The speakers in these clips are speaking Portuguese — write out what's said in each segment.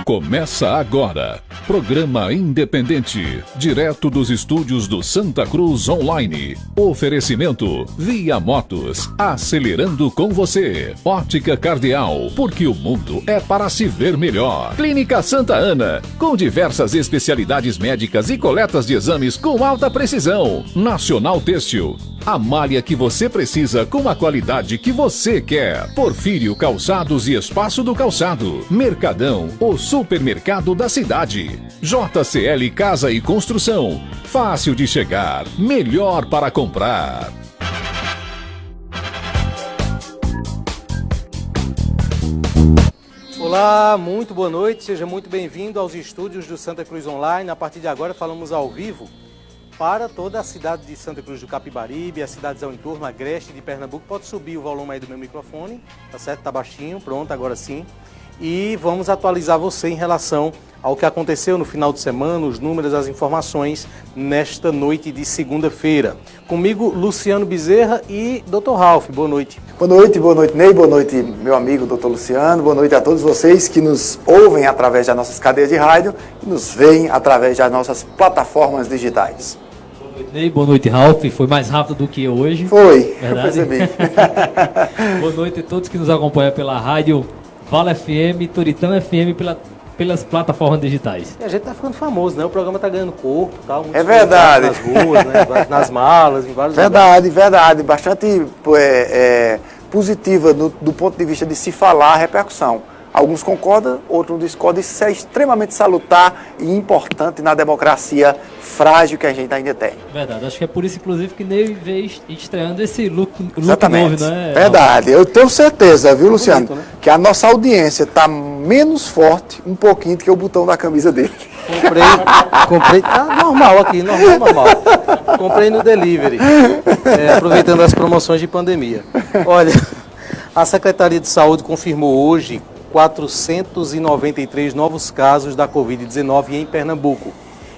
Começa agora, programa independente, direto dos estúdios do Santa Cruz Online. Oferecimento Via Motos, acelerando com você. Ótica Cardeal, porque o mundo é para se ver melhor. Clínica Santa Ana, com diversas especialidades médicas e coletas de exames com alta precisão. Nacional Têxtil, a malha que você precisa com a qualidade que você quer. Porfírio Calçados e Espaço do Calçado. Mercadão, o supermercado da cidade. JCL Casa e Construção. Fácil de chegar, melhor para comprar. Olá, muito boa noite, seja muito bem-vindo aos estúdios do Santa Cruz Online. A partir de agora falamos ao vivo para toda a cidade de Santa Cruz do Capibaribe, as cidades ao entorno, Agreste de Pernambuco. Pode subir o volume aí do meu microfone, tá certo? Tá baixinho, pronto, agora sim. E vamos atualizar você em relação ao que aconteceu no final de semana, os números, as informações nesta noite de segunda-feira. Comigo, Luciano Bezerra e Dr. Ralf. Boa noite. Boa noite, Ney. Boa noite, meu amigo Dr. Luciano. Boa noite a todos vocês que nos ouvem através das nossas cadeias de rádio e nos veem através das nossas plataformas digitais. Boa noite, Ney. Boa noite, Ralf. Foi mais rápido do que hoje. Foi, verdade? Eu percebi. Boa noite a todos que nos acompanham pela rádio Vala FM, Toritão FM, pelas plataformas digitais. E a gente tá ficando famoso, né? O programa tá ganhando corpo, tal. É verdade. Nas ruas, né? Nas malas, em vários lugares. Verdade. Bastante positiva do ponto de vista de se falar a repercussão. Alguns concordam, outros discordam. Isso é extremamente salutar e importante na democracia frágil que a gente ainda tem. Verdade, acho que é por isso, inclusive, que Ney veio estreando esse look Exatamente. novo, né? Verdade, eu tenho certeza, viu, Luciano, bonito, né? que a nossa audiência está menos forte um pouquinho do que o botão da camisa dele. Comprei, tá normal aqui, normal. Comprei no delivery, aproveitando as promoções de pandemia. Olha, a Secretaria de Saúde confirmou hoje 493 novos casos da Covid-19 em Pernambuco.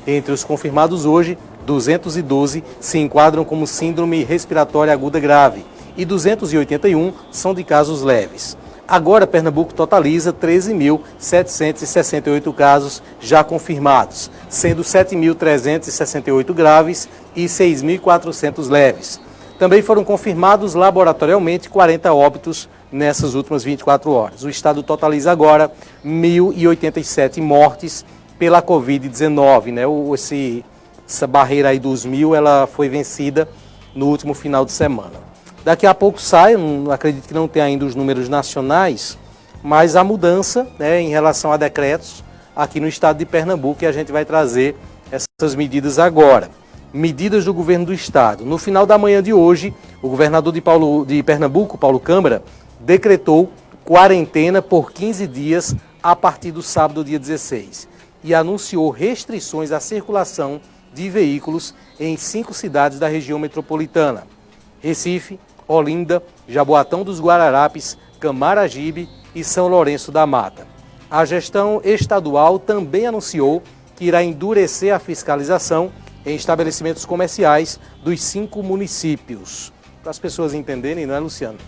Entre os confirmados hoje, 212 se enquadram como síndrome respiratória aguda grave e 281 são de casos leves. Agora, Pernambuco totaliza 13.768 casos já confirmados, sendo 7.368 graves e 6.400 leves. Também foram confirmados laboratorialmente 40 óbitos nessas últimas 24 horas. O estado totaliza agora 1.087 mortes pela Covid-19, né? Essa barreira aí dos 1.000, ela foi vencida no último final de semana. Daqui a pouco sai, acredito que não tem ainda os números nacionais, mas a mudança, né, em relação a decretos aqui no estado de Pernambuco, e a gente vai trazer essas medidas agora. Medidas do governo do estado. No final da manhã de hoje, o governador de Pernambuco, Paulo Câmara, decretou quarentena por 15 dias a partir do sábado, dia 16, e anunciou restrições à circulação de veículos em 5 cidades da região metropolitana: Recife, Olinda, Jaboatão dos Guararapes, Camaragibe e São Lourenço da Mata. A gestão estadual também anunciou que irá endurecer a fiscalização em estabelecimentos comerciais dos 5 municípios. Para as pessoas entenderem, não é, Luciano?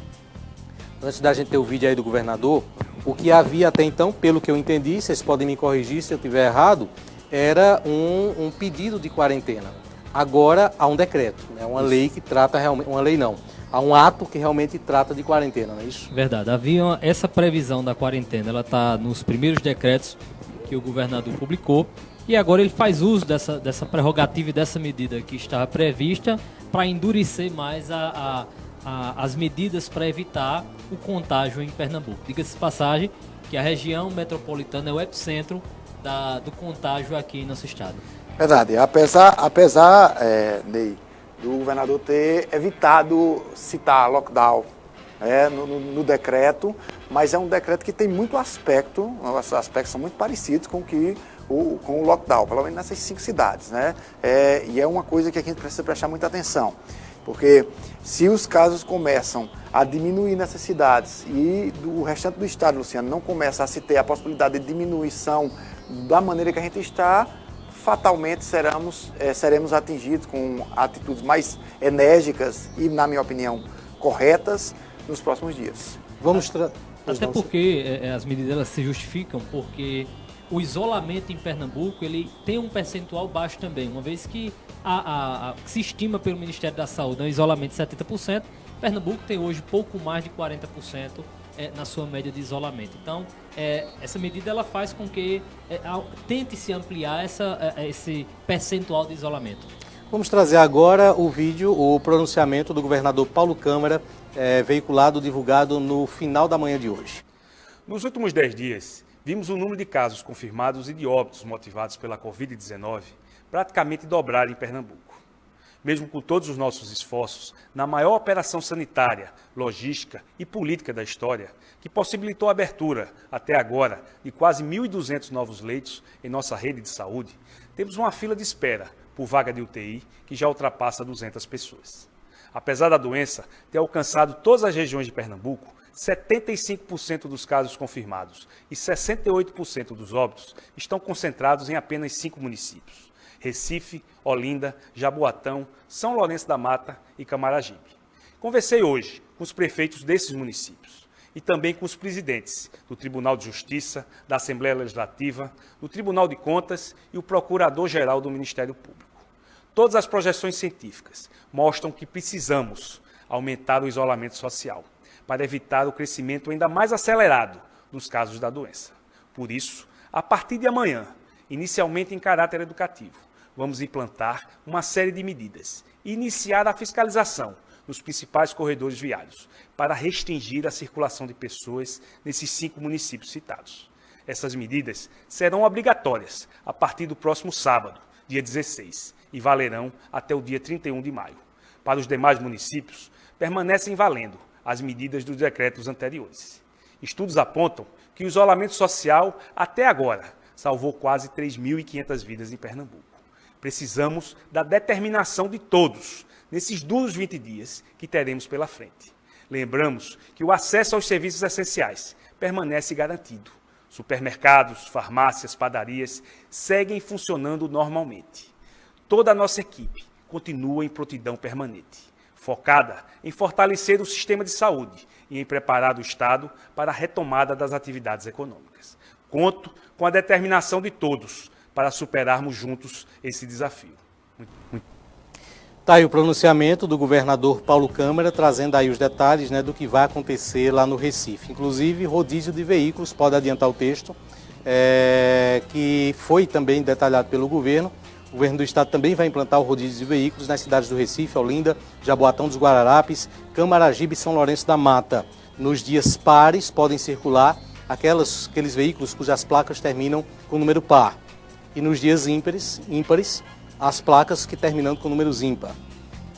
Antes da gente ter o vídeo aí do governador, o que havia até então, pelo que eu entendi, vocês podem me corrigir se eu estiver errado, era um pedido de quarentena. Agora há um decreto, né? Uma lei que trata realmente, uma lei não, há um ato que realmente trata de quarentena, não é isso? Verdade, havia essa previsão da quarentena, ela está nos primeiros decretos que o governador publicou, e agora ele faz uso dessa prerrogativa e dessa medida que estava prevista para endurecer mais as medidas para evitar o contágio em Pernambuco. Diga-se de passagem que a região metropolitana é o epicentro do contágio aqui em nosso estado. Verdade, apesar Ney, do governador ter evitado citar lockdown no decreto, mas é um decreto que tem muito aspecto, os aspectos são muito parecidos com o lockdown, pelo menos nessas 5 cidades, né? E é uma coisa que a gente precisa prestar muita atenção, porque se os casos começam a diminuir nessas cidades e do restante do estado, Luciano, não começa a se ter a possibilidade de diminuição da maneira que a gente está, fatalmente seremos atingidos com atitudes mais enérgicas e, na minha opinião, corretas nos próximos dias. Vamos Até porque as medidas elas se justificam porque o isolamento em Pernambuco ele tem um percentual baixo também, uma vez que se estima pelo Ministério da Saúde um isolamento de 70%, Pernambuco tem hoje pouco mais de 40% na sua média de isolamento. Então, essa medida ela faz com que tente se ampliar esse percentual de isolamento. Vamos trazer agora o vídeo, o pronunciamento do governador Paulo Câmara, veiculado, divulgado no final da manhã de hoje. Nos últimos 10 dias, vimos o número de casos confirmados e de óbitos motivados pela Covid-19 praticamente dobrar em Pernambuco. Mesmo com todos os nossos esforços, na maior operação sanitária, logística e política da história, que possibilitou a abertura, até agora, de quase 1.200 novos leitos em nossa rede de saúde, temos uma fila de espera por vaga de UTI que já ultrapassa 200 pessoas. Apesar da doença ter alcançado todas as regiões de Pernambuco, 75% dos casos confirmados e 68% dos óbitos estão concentrados em apenas 5 municípios: Recife, Olinda, Jaboatão, São Lourenço da Mata e Camaragibe. Conversei hoje com os prefeitos desses municípios e também com os presidentes do Tribunal de Justiça, da Assembleia Legislativa, do Tribunal de Contas e o Procurador-Geral do Ministério Público. Todas as projeções científicas mostram que precisamos aumentar o isolamento social para evitar o crescimento ainda mais acelerado dos casos da doença. Por isso, a partir de amanhã, inicialmente em caráter educativo, vamos implantar uma série de medidas e iniciar a fiscalização nos principais corredores viários para restringir a circulação de pessoas nesses 5 municípios citados. Essas medidas serão obrigatórias a partir do próximo sábado, dia 16, e valerão até o dia 31 de maio. Para os demais municípios, permanecem valendo as medidas dos decretos anteriores. Estudos apontam que o isolamento social, até agora, salvou quase 3.500 vidas em Pernambuco. Precisamos da determinação de todos nesses duros 20 dias que teremos pela frente. Lembramos que o acesso aos serviços essenciais permanece garantido. Supermercados, farmácias, padarias seguem funcionando normalmente. Toda a nossa equipe continua em prontidão permanente, focada em fortalecer o sistema de saúde e em preparar o Estado para a retomada das atividades econômicas. Conto com a determinação de todos para superarmos juntos esse desafio. Está aí o pronunciamento do governador Paulo Câmara, trazendo aí os detalhes, né, do que vai acontecer lá no Recife. Inclusive, rodízio de veículos, pode adiantar o texto, que foi também detalhado pelo governo. O governo do estado também vai implantar o rodízio de veículos nas cidades do Recife, Olinda, Jaboatão dos Guararapes, Camaragibe e São Lourenço da Mata. Nos dias pares podem circular aqueles veículos cujas placas terminam com número par. E nos dias ímpares, as placas que terminam com números ímpar.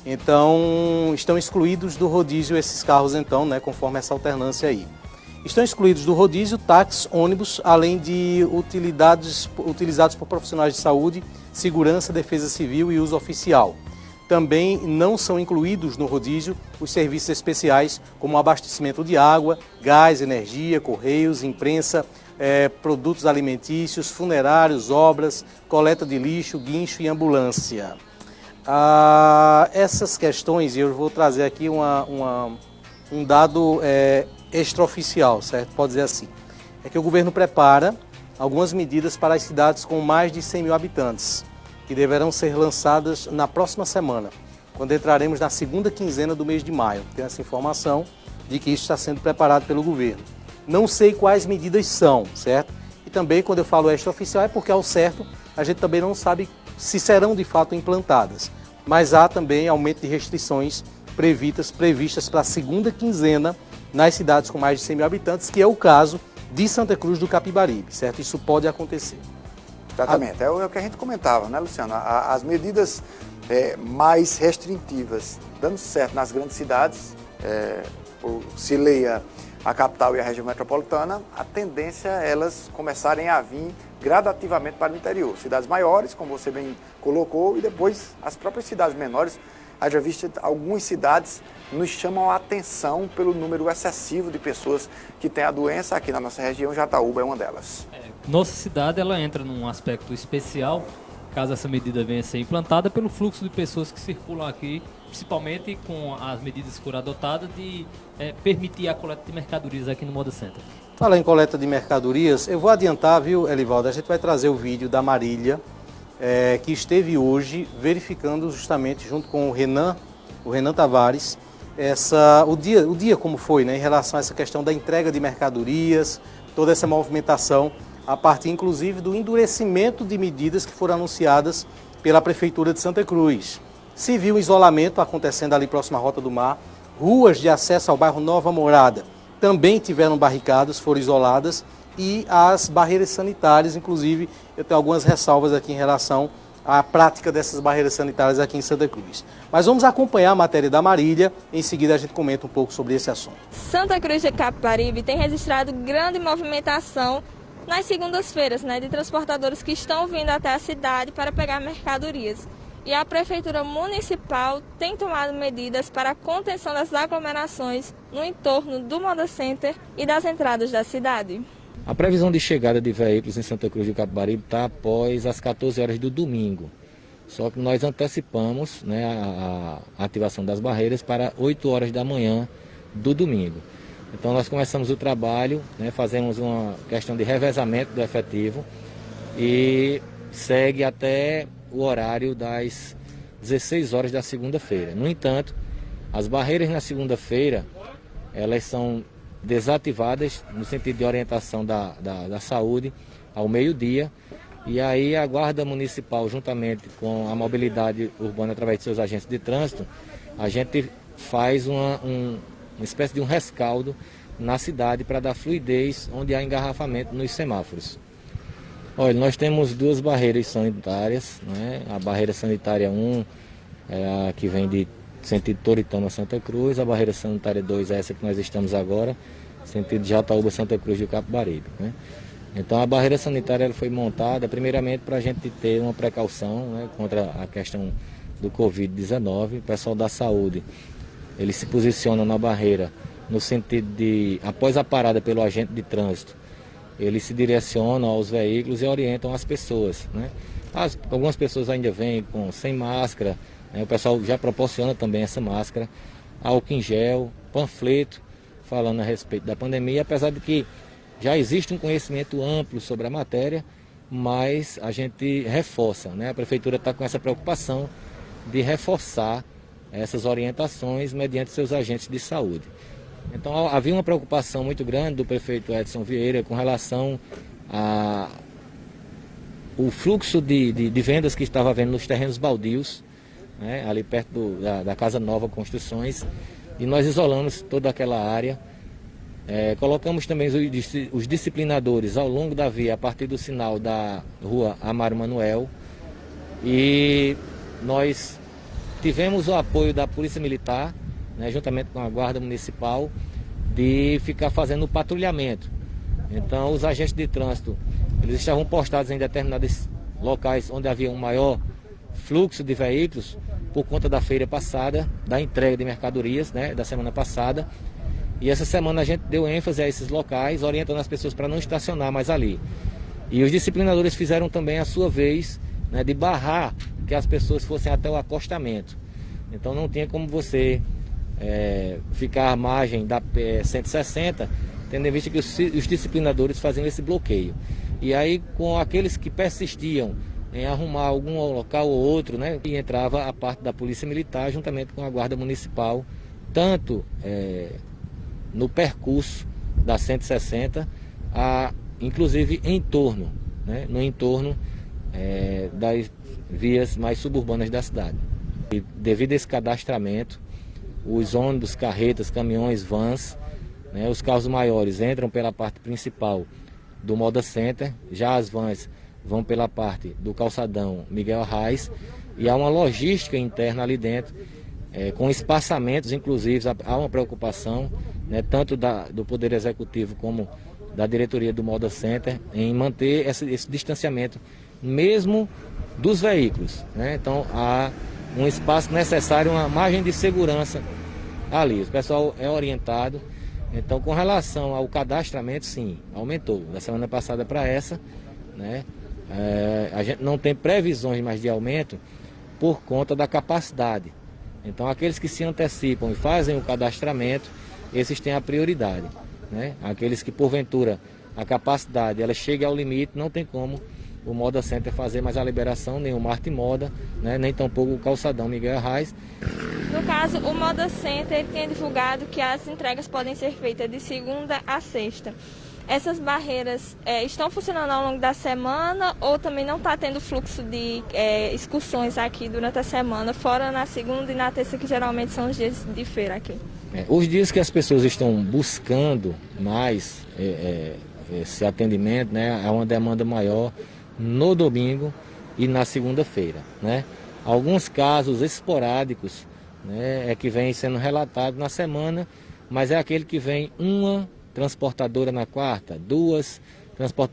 Então, estão excluídos do rodízio esses carros, então, né, conforme essa alternância aí. Estão excluídos do rodízio táxis, ônibus, além de utilidades utilizados por profissionais de saúde, segurança, defesa civil e uso oficial. Também não são incluídos no rodízio os serviços especiais, como abastecimento de água, gás, energia, correios, imprensa, produtos alimentícios, funerários, obras, coleta de lixo, guincho e ambulância. Essas questões, eu vou trazer aqui um dado extraoficial, certo? Pode dizer assim. É que o governo prepara algumas medidas para as cidades com mais de 100 mil habitantes, que deverão ser lançadas na próxima semana, quando entraremos na segunda quinzena do mês de maio. Tem essa informação de que isso está sendo preparado pelo governo. Não sei quais medidas são, certo? E também, quando eu falo extraoficial, é porque ao certo a gente também não sabe se serão de fato implantadas. Mas há também aumento de restrições previstas para a segunda quinzena nas cidades com mais de 100 mil habitantes, que é o caso de Santa Cruz do Capibaribe, certo? Isso pode acontecer. Exatamente, é o que a gente comentava, né, Luciano? As medidas mais restritivas, dando certo nas grandes cidades, se leia a capital e a região metropolitana, a tendência é elas começarem a vir gradativamente para o interior. Cidades maiores, como você bem colocou, e depois as próprias cidades menores. Haja visto, algumas cidades nos chamam a atenção pelo número excessivo de pessoas que têm a doença. Aqui na nossa região, Jataúba é uma delas. Nossa cidade ela entra num aspecto especial, caso essa medida venha a ser implantada, pelo fluxo de pessoas que circulam aqui principalmente com as medidas que foram adotadas de permitir a coleta de mercadorias aqui no Moda Center. Falar em coleta de mercadorias, eu vou adiantar, viu, Elivaldo? A gente vai trazer o vídeo da Marília, que esteve hoje verificando justamente junto com o Renan Tavares, o dia como foi, né, em relação a essa questão da entrega de mercadorias, toda essa movimentação, a partir inclusive do endurecimento de medidas que foram anunciadas pela Prefeitura de Santa Cruz. Se viu um isolamento acontecendo ali próximo à Rota do Mar, ruas de acesso ao bairro Nova Morada também tiveram barricadas, foram isoladas, e as barreiras sanitárias, inclusive, eu tenho algumas ressalvas aqui em relação à prática dessas barreiras sanitárias aqui em Santa Cruz. Mas vamos acompanhar a matéria da Marília, em seguida a gente comenta um pouco sobre esse assunto. Santa Cruz de Capibaribe tem registrado grande movimentação nas segundas-feiras, né, de transportadores que estão vindo até a cidade para pegar mercadorias. E a Prefeitura Municipal tem tomado medidas para a contenção das aglomerações no entorno do Moda Center e das entradas da cidade. A previsão de chegada de veículos em Santa Cruz de Capibaribe está após as 14 horas do domingo. Só que nós antecipamos, né, a ativação das barreiras para 8 horas da manhã do domingo. Então nós começamos o trabalho, né, fazemos uma questão de revezamento do efetivo e segue até o horário das 16 horas da segunda-feira. No entanto, as barreiras na segunda-feira, elas são desativadas no sentido de orientação da saúde ao meio-dia, e aí a Guarda Municipal, juntamente com a mobilidade urbana através de seus agentes de trânsito, a gente faz uma espécie de um rescaldo na cidade para dar fluidez onde há engarrafamento nos semáforos. Olha, nós temos duas barreiras sanitárias, né? A barreira sanitária 1 é a que vem de sentido Toritama a Santa Cruz, a barreira sanitária 2 é essa que nós estamos agora, sentido de Jataúba, Santa Cruz de Capibaribe, né? Então a barreira sanitária ela foi montada primeiramente para a gente ter uma precaução, né, contra a questão do Covid-19. O pessoal da saúde, ele se posiciona na barreira no sentido de, após a parada pelo agente de trânsito, eles se direcionam aos veículos e orientam as pessoas, né? Algumas pessoas ainda vêm sem máscara, né? O pessoal já proporciona também essa máscara, álcool em gel, panfleto falando a respeito da pandemia, apesar de que já existe um conhecimento amplo sobre a matéria, mas a gente reforça, né? A Prefeitura está com essa preocupação de reforçar essas orientações mediante seus agentes de saúde. Então havia uma preocupação muito grande do prefeito Edson Vieira com relação ao fluxo de vendas que estava havendo nos terrenos baldios, né, ali perto da Casa Nova Construções, e nós isolamos toda aquela área. Colocamos também os disciplinadores ao longo da via, a partir do sinal da rua Amaro Manuel, e nós tivemos o apoio da Polícia Militar, né, juntamente com a Guarda Municipal, de ficar fazendo o patrulhamento. Então os agentes de trânsito, eles estavam postados em determinados locais onde havia um maior fluxo de veículos por conta da feira passada, da entrega de mercadorias, né, da semana passada. E essa semana a gente deu ênfase a esses locais, orientando as pessoas para não estacionar mais ali. E os disciplinadores fizeram também a sua vez, né, de barrar que as pessoas fossem até o acostamento. Então não tinha como você ficar à margem da P160, tendo em vista que os disciplinadores faziam esse bloqueio. E aí, com aqueles que persistiam em arrumar algum local ou outro, né, e entrava a parte da Polícia Militar juntamente com a Guarda Municipal, tanto no percurso da 160, inclusive em torno, né, no entorno das vias mais suburbanas da cidade. E devido a esse cadastramento, os ônibus, carretas, caminhões, vans, né, os carros maiores entram pela parte principal do Moda Center, já as vans vão pela parte do calçadão Miguel Arraes, e há uma logística interna ali dentro, com espaçamentos, inclusive há uma preocupação, né, tanto do Poder Executivo como da diretoria do Moda Center, em manter esse distanciamento, mesmo dos veículos, né? Então há um espaço necessário, uma margem de segurança ali. O pessoal é orientado. Então, com relação ao cadastramento, sim, aumentou. Da semana passada para essa, né? A gente não tem previsões mais de aumento por conta da capacidade, Então aqueles que se antecipam e fazem o cadastramento, esses têm a prioridade, né? Aqueles que porventura a capacidade ela chega ao limite, não tem como o Moda Center fazer mais a liberação, nem o Marte Moda, né? Nem tampouco o Calçadão Miguel Arraes. No caso, o Moda Center tinha divulgado que as entregas podem ser feitas de segunda a sexta. Essas barreiras estão funcionando ao longo da semana ou também não está tendo fluxo de excursões aqui durante a semana, fora na segunda e na terça, que geralmente são os dias de feira aqui? Os dias que as pessoas estão buscando mais esse atendimento, né, há uma demanda maior no domingo e na segunda-feira, né? Alguns casos esporádicos, né, que vem sendo relatado na semana, mas é aquele que vem uma transportadora na quarta, duas,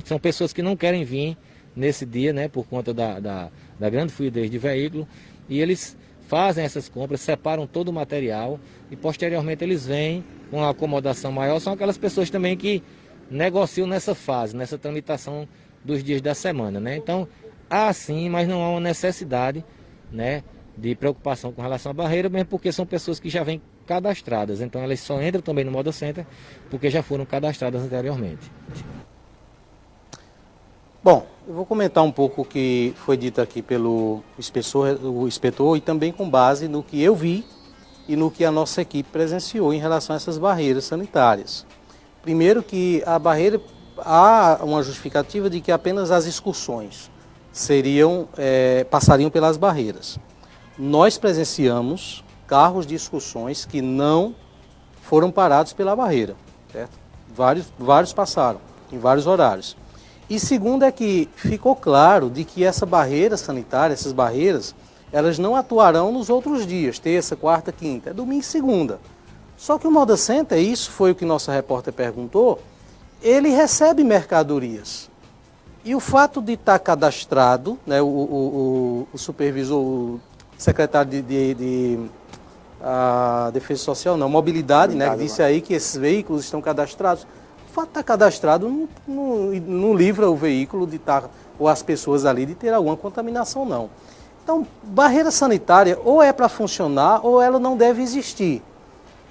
são pessoas que não querem vir nesse dia, né, por conta da grande fluidez de veículo, e eles fazem essas compras, separam todo o material e posteriormente eles vêm com uma acomodação maior. São aquelas pessoas também que negociam nessa fase, nessa tramitação dos dias da semana, né? Então, há sim, mas não há uma necessidade, né, de preocupação com relação à barreira, mesmo porque são pessoas que já vêm cadastradas, então elas só entram também no Moda Center porque já foram cadastradas anteriormente. Bom, eu vou comentar um pouco o que foi dito aqui pelo inspetor e também com base no que eu vi e no que a nossa equipe presenciou em relação a essas barreiras sanitárias. Primeiro que a barreira, há uma justificativa de que apenas as excursões passariam pelas barreiras. Nós presenciamos carros de excursões que não foram parados pela barreira, certo? Vários passaram, em vários horários. E segundo é que ficou claro de que essa barreira sanitária, essas barreiras, elas não atuarão nos outros dias, terça, quarta, quinta, é domingo e segunda. Só que o Moda Center, isso foi o que nossa repórter perguntou, ele recebe mercadorias. E o fato de estar cadastrado, né, o supervisor, o secretário de Defesa Social, não, Mobilidade, né, que disse aí que esses veículos estão cadastrados. O fato de estar cadastrado não livra o veículo de estar, ou as pessoas ali de ter alguma contaminação, não. Então, barreira sanitária ou é para funcionar ou ela não deve existir.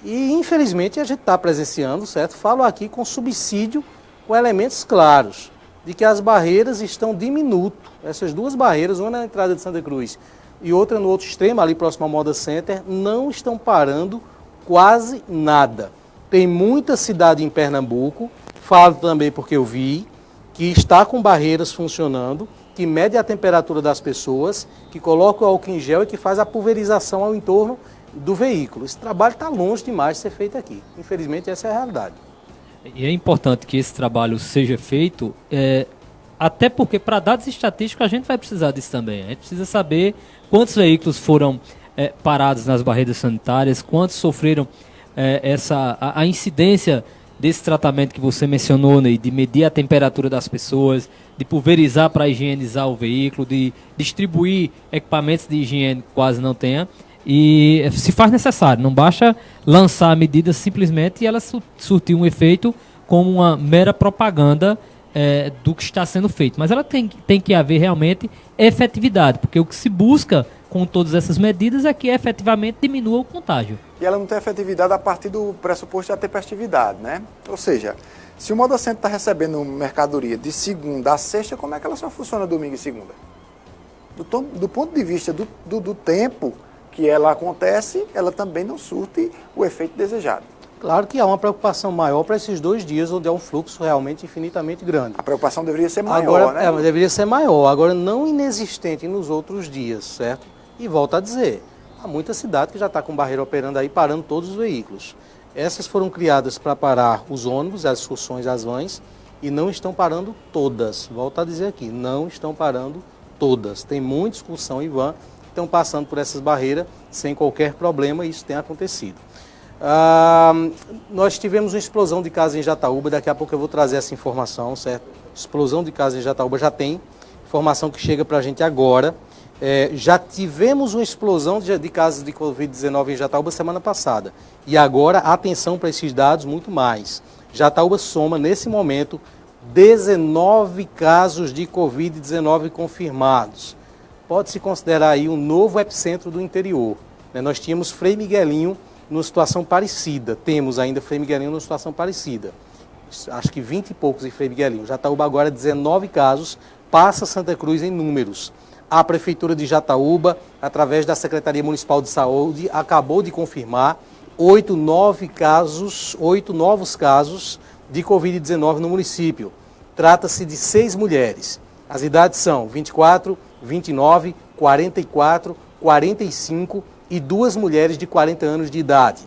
E, infelizmente, a gente está presenciando, certo? Falo aqui com subsídio, com elementos claros, de que as barreiras estão diminuto. Essas duas barreiras, uma na entrada de Santa Cruz e outra no outro extremo, ali próximo ao Moda Center, não estão parando quase nada. Tem muita cidade em Pernambuco, falo também porque eu vi, que está com barreiras funcionando, que mede a temperatura das pessoas, que coloca o álcool em gel e que faz a pulverização ao entorno do veículo. Esse trabalho está longe demais de ser feito aqui. Infelizmente, essa é a realidade. E é importante que esse trabalho seja feito, até porque para dados estatísticos a gente vai precisar disso também. A gente precisa saber quantos veículos foram parados nas barreiras sanitárias, quantos sofreram a incidência desse tratamento que você mencionou, Ney, de medir a temperatura das pessoas, de pulverizar para higienizar o veículo, de distribuir equipamentos de higiene que quase não tenha. E se faz necessário, não basta lançar a medida simplesmente e ela surtir um efeito como uma mera propaganda do que está sendo feito. Mas ela tem que haver realmente efetividade, porque o que se busca com todas essas medidas é que efetivamente diminua o contágio. E ela não tem efetividade a partir do pressuposto da tempestividade, né? Ou seja, se o Moda Center está recebendo mercadoria de segunda a sexta, como é que ela só funciona domingo e segunda? Do ponto de vista do tempo que ela acontece, ela também não surte o efeito desejado. Claro que há uma preocupação maior para esses 2 dias, onde há um fluxo realmente infinitamente grande. A preocupação deveria ser maior, agora, né? Deveria ser maior, agora não inexistente nos outros dias, certo? E volto a dizer, há muita cidade que já está com barreira operando aí, parando todos os veículos. Essas foram criadas para parar os ônibus, as excursões, as vans, e não estão parando todas. Volto a dizer aqui, não estão parando todas. Tem muita excursão e van que estão passando por essas barreiras sem qualquer problema, e isso tem acontecido. Nós tivemos uma explosão de casos em Jataúba, daqui a pouco eu vou trazer essa informação, certo? Explosão de casos em Jataúba já tem, informação que chega para a gente agora. Já tivemos uma explosão de casos de Covid-19 em Jataúba semana passada. E agora, atenção para esses dados, muito mais. Jataúba soma, nesse momento, 19 casos de Covid-19 confirmados. Pode-se considerar aí um novo epicentro do interior. Nós tínhamos Frei Miguelinho numa situação parecida, temos ainda Frei Miguelinho numa situação parecida. Acho que 20 e poucos em Frei Miguelinho. Jataúba agora 19 casos, passa Santa Cruz em números. A Prefeitura de Jataúba, através da Secretaria Municipal de Saúde, acabou de confirmar 8 novos casos de Covid-19 no município. Trata-se de 6 mulheres. As idades são 24, 29, 44, 45 e 2 mulheres de 40 anos de idade.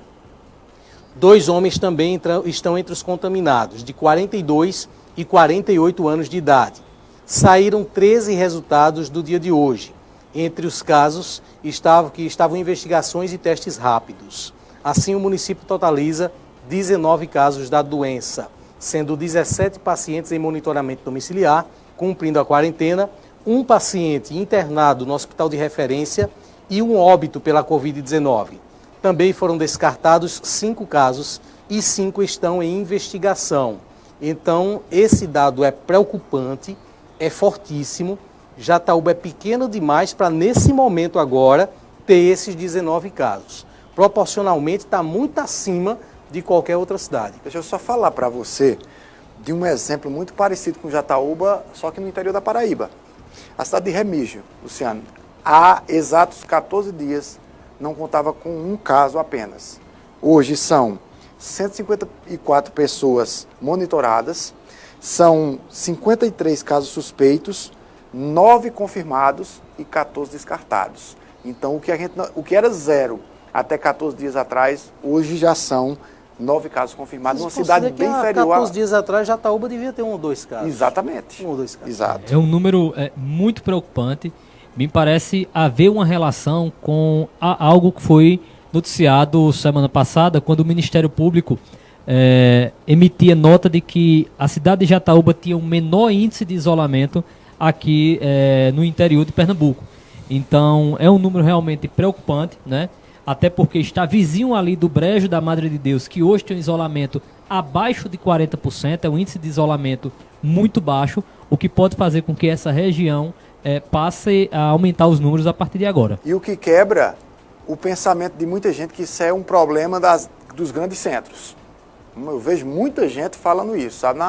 2 homens também estão entre os contaminados, de 42 e 48 anos de idade. Saíram 13 resultados do dia de hoje. Entre os casos que estavam investigações e testes rápidos. Assim, o município totaliza 19 casos da doença, sendo 17 pacientes em monitoramento domiciliar, cumprindo a quarentena, 1 paciente internado no hospital de referência e 1 óbito pela Covid-19. Também foram descartados 5 casos e 5 estão em investigação. Então, esse dado é preocupante, é fortíssimo. Jataúba é pequeno demais para, nesse momento agora, ter esses 19 casos. Proporcionalmente, está muito acima de qualquer outra cidade. Deixa eu só falar para você de um exemplo muito parecido com Jataúba, só que no interior da Paraíba. A cidade de Remígio, Luciano, há exatos 14 dias, não contava com 1 caso apenas. Hoje são 154 pessoas monitoradas, são 53 casos suspeitos, 9 confirmados e 14 descartados. Então, o que era 0 até 14 dias atrás, hoje já são 9 casos confirmados, uma cidade bem inferior. 14 dias atrás, Jataúba devia ter 1 ou 2 casos. Exatamente. 1 ou 2 casos. Exato. É um número muito preocupante. Me parece haver uma relação com algo que foi noticiado semana passada, quando o Ministério Público emitia nota de que a cidade de Jataúba tinha um menor índice de isolamento aqui no interior de Pernambuco. Então, é um número realmente preocupante, né? Até porque está vizinho ali do Brejo da Madre de Deus, que hoje tem um isolamento abaixo de 40%, é um índice de isolamento muito baixo, o que pode fazer com que essa região passe a aumentar os números a partir de agora. E o que quebra o pensamento de muita gente que isso é um problema dos grandes centros. Eu vejo muita gente falando isso, sabe?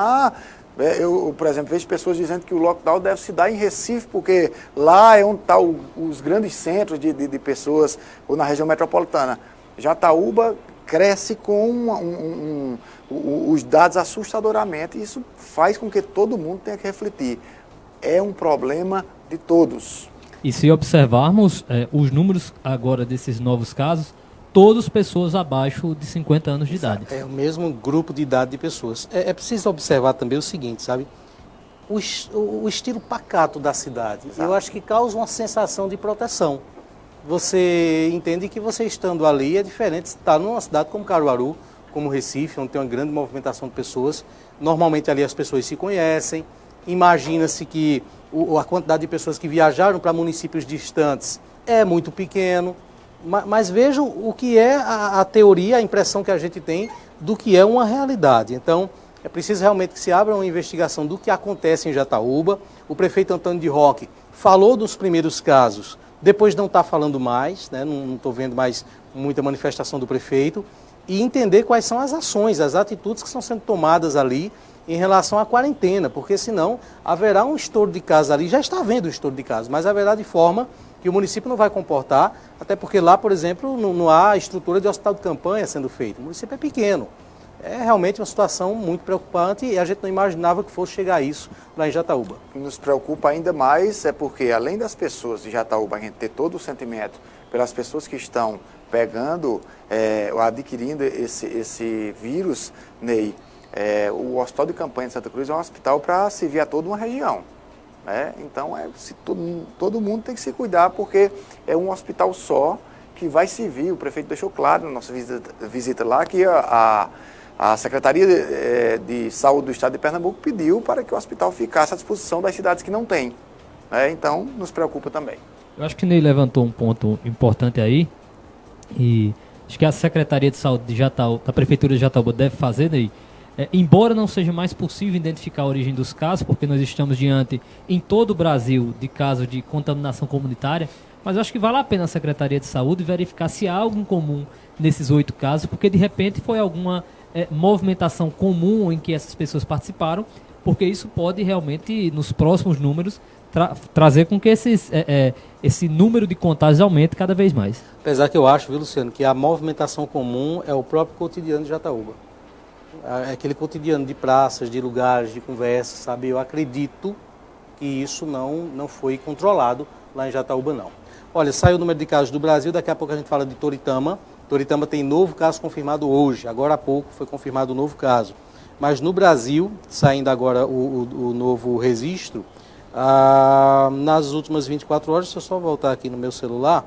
Eu, por exemplo, vejo pessoas dizendo que o lockdown deve se dar em Recife, porque lá é onde estão os grandes centros de pessoas, ou na região metropolitana. Jataúba cresce com os dados assustadoramente, e isso faz com que todo mundo tenha que refletir. É um problema de todos. E se observarmos os números agora desses novos casos, todas pessoas abaixo de 50 anos de idade. É o mesmo grupo de idade de pessoas. É preciso observar também o seguinte, sabe? O estilo pacato da cidade, exato, eu acho que causa uma sensação de proteção. Você entende que você estando ali é diferente de estar numa cidade como Caruaru, como Recife, onde tem uma grande movimentação de pessoas. Normalmente ali as pessoas se conhecem. Imagina-se que a quantidade de pessoas que viajaram para municípios distantes é muito pequeno. Mas vejam o que é a teoria, a impressão que a gente tem do que é uma realidade. Então, é preciso realmente que se abra uma investigação do que acontece em Jataúba. O prefeito Antônio de Roque falou dos primeiros casos, depois não está falando mais, né? Não estou vendo mais muita manifestação do prefeito, e entender quais são as ações, as atitudes que estão sendo tomadas ali em relação à quarentena, porque senão haverá um estouro de casos ali, já está havendo um estouro de casos, mas haverá de forma que o município não vai comportar, até porque lá, por exemplo, não há estrutura de hospital de campanha sendo feito. O município é pequeno. É realmente uma situação muito preocupante e a gente não imaginava que fosse chegar a isso lá em Jataúba. O que nos preocupa ainda mais é porque, além das pessoas de Jataúba, a gente ter todo o sentimento pelas pessoas que estão pegando, ou adquirindo esse vírus, Ney, o Hospital de Campanha de Santa Cruz é um hospital para servir a toda uma região. Então, todo mundo tem que se cuidar, porque é um hospital só que vai servir. O prefeito deixou claro na nossa visita lá que a Secretaria de Saúde do Estado de Pernambuco pediu para que o hospital ficasse à disposição das cidades que não têm. Então, nos preocupa também. Eu acho que o Ney levantou um ponto importante aí, e acho que a Secretaria de Saúde da Prefeitura de Jataúba deve fazer, Ney. Embora não seja mais possível identificar a origem dos casos, porque nós estamos diante, em todo o Brasil, de casos de contaminação comunitária, Mas eu acho que vale a pena a Secretaria de Saúde verificar se há algo em comum nesses 8 casos, porque de repente foi alguma movimentação comum em que essas pessoas participaram, porque isso pode realmente, nos próximos números, trazer com que esse número de contágios aumente cada vez mais. Apesar que eu acho, viu, Luciano, que a movimentação comum é o próprio cotidiano de Jataúba. É aquele cotidiano de praças, de lugares, de conversas, sabe? Eu acredito que isso não foi controlado lá em Jataúba, não. Olha, saiu o número de casos do Brasil, daqui a pouco a gente fala de Toritama. Toritama tem novo caso confirmado hoje, agora há pouco foi confirmado um novo caso. Mas no Brasil, saindo agora o novo registro, nas últimas 24 horas, se eu só voltar aqui no meu celular,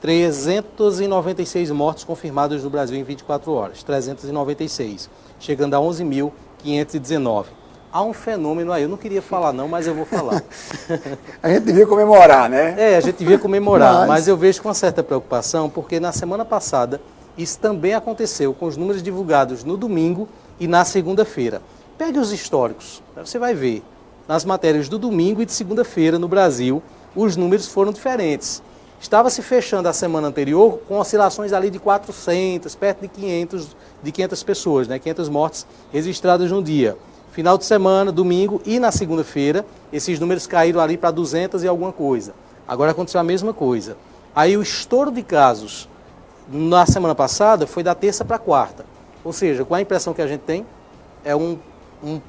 396 mortes confirmadas no Brasil em 24 horas, 396, chegando a 11.519. Há um fenômeno aí, eu não queria falar não, mas eu vou falar. A gente devia comemorar, né? A gente devia comemorar, mas eu vejo com uma certa preocupação, porque na semana passada isso também aconteceu com os números divulgados no domingo e na segunda-feira. Pegue os históricos, você vai ver. Nas matérias do domingo e de segunda-feira no Brasil, os números foram diferentes. Estava se fechando a semana anterior com oscilações ali de 400, perto de 500 pessoas, né? 500 mortes registradas no dia. Final de semana, domingo e na segunda-feira, esses números caíram ali para 200 e alguma coisa. Agora aconteceu a mesma coisa. Aí o estouro de casos na semana passada foi da terça para quarta. Ou seja, qual a impressão que a gente tem? É um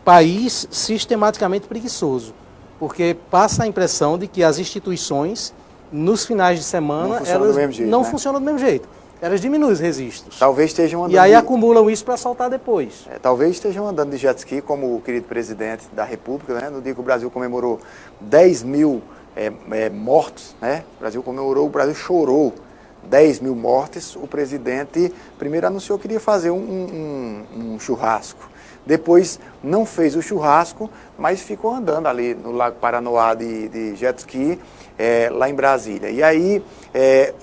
país sistematicamente preguiçoso. Porque passa a impressão de que as instituições, nos finais de semana, elas não funcionam do mesmo jeito. Elas diminuem os registros. Talvez estejam andando. E aí acumulam isso para soltar depois. Talvez estejam andando de jet ski, como o querido presidente da República, né? No dia que o Brasil comemorou 10 mil mortos, né? O Brasil chorou 10 mil mortes. O presidente primeiro anunciou que iria fazer um churrasco. Depois não fez o churrasco, mas ficou andando ali no Lago Paranoá de jet ski, lá em Brasília. E aí,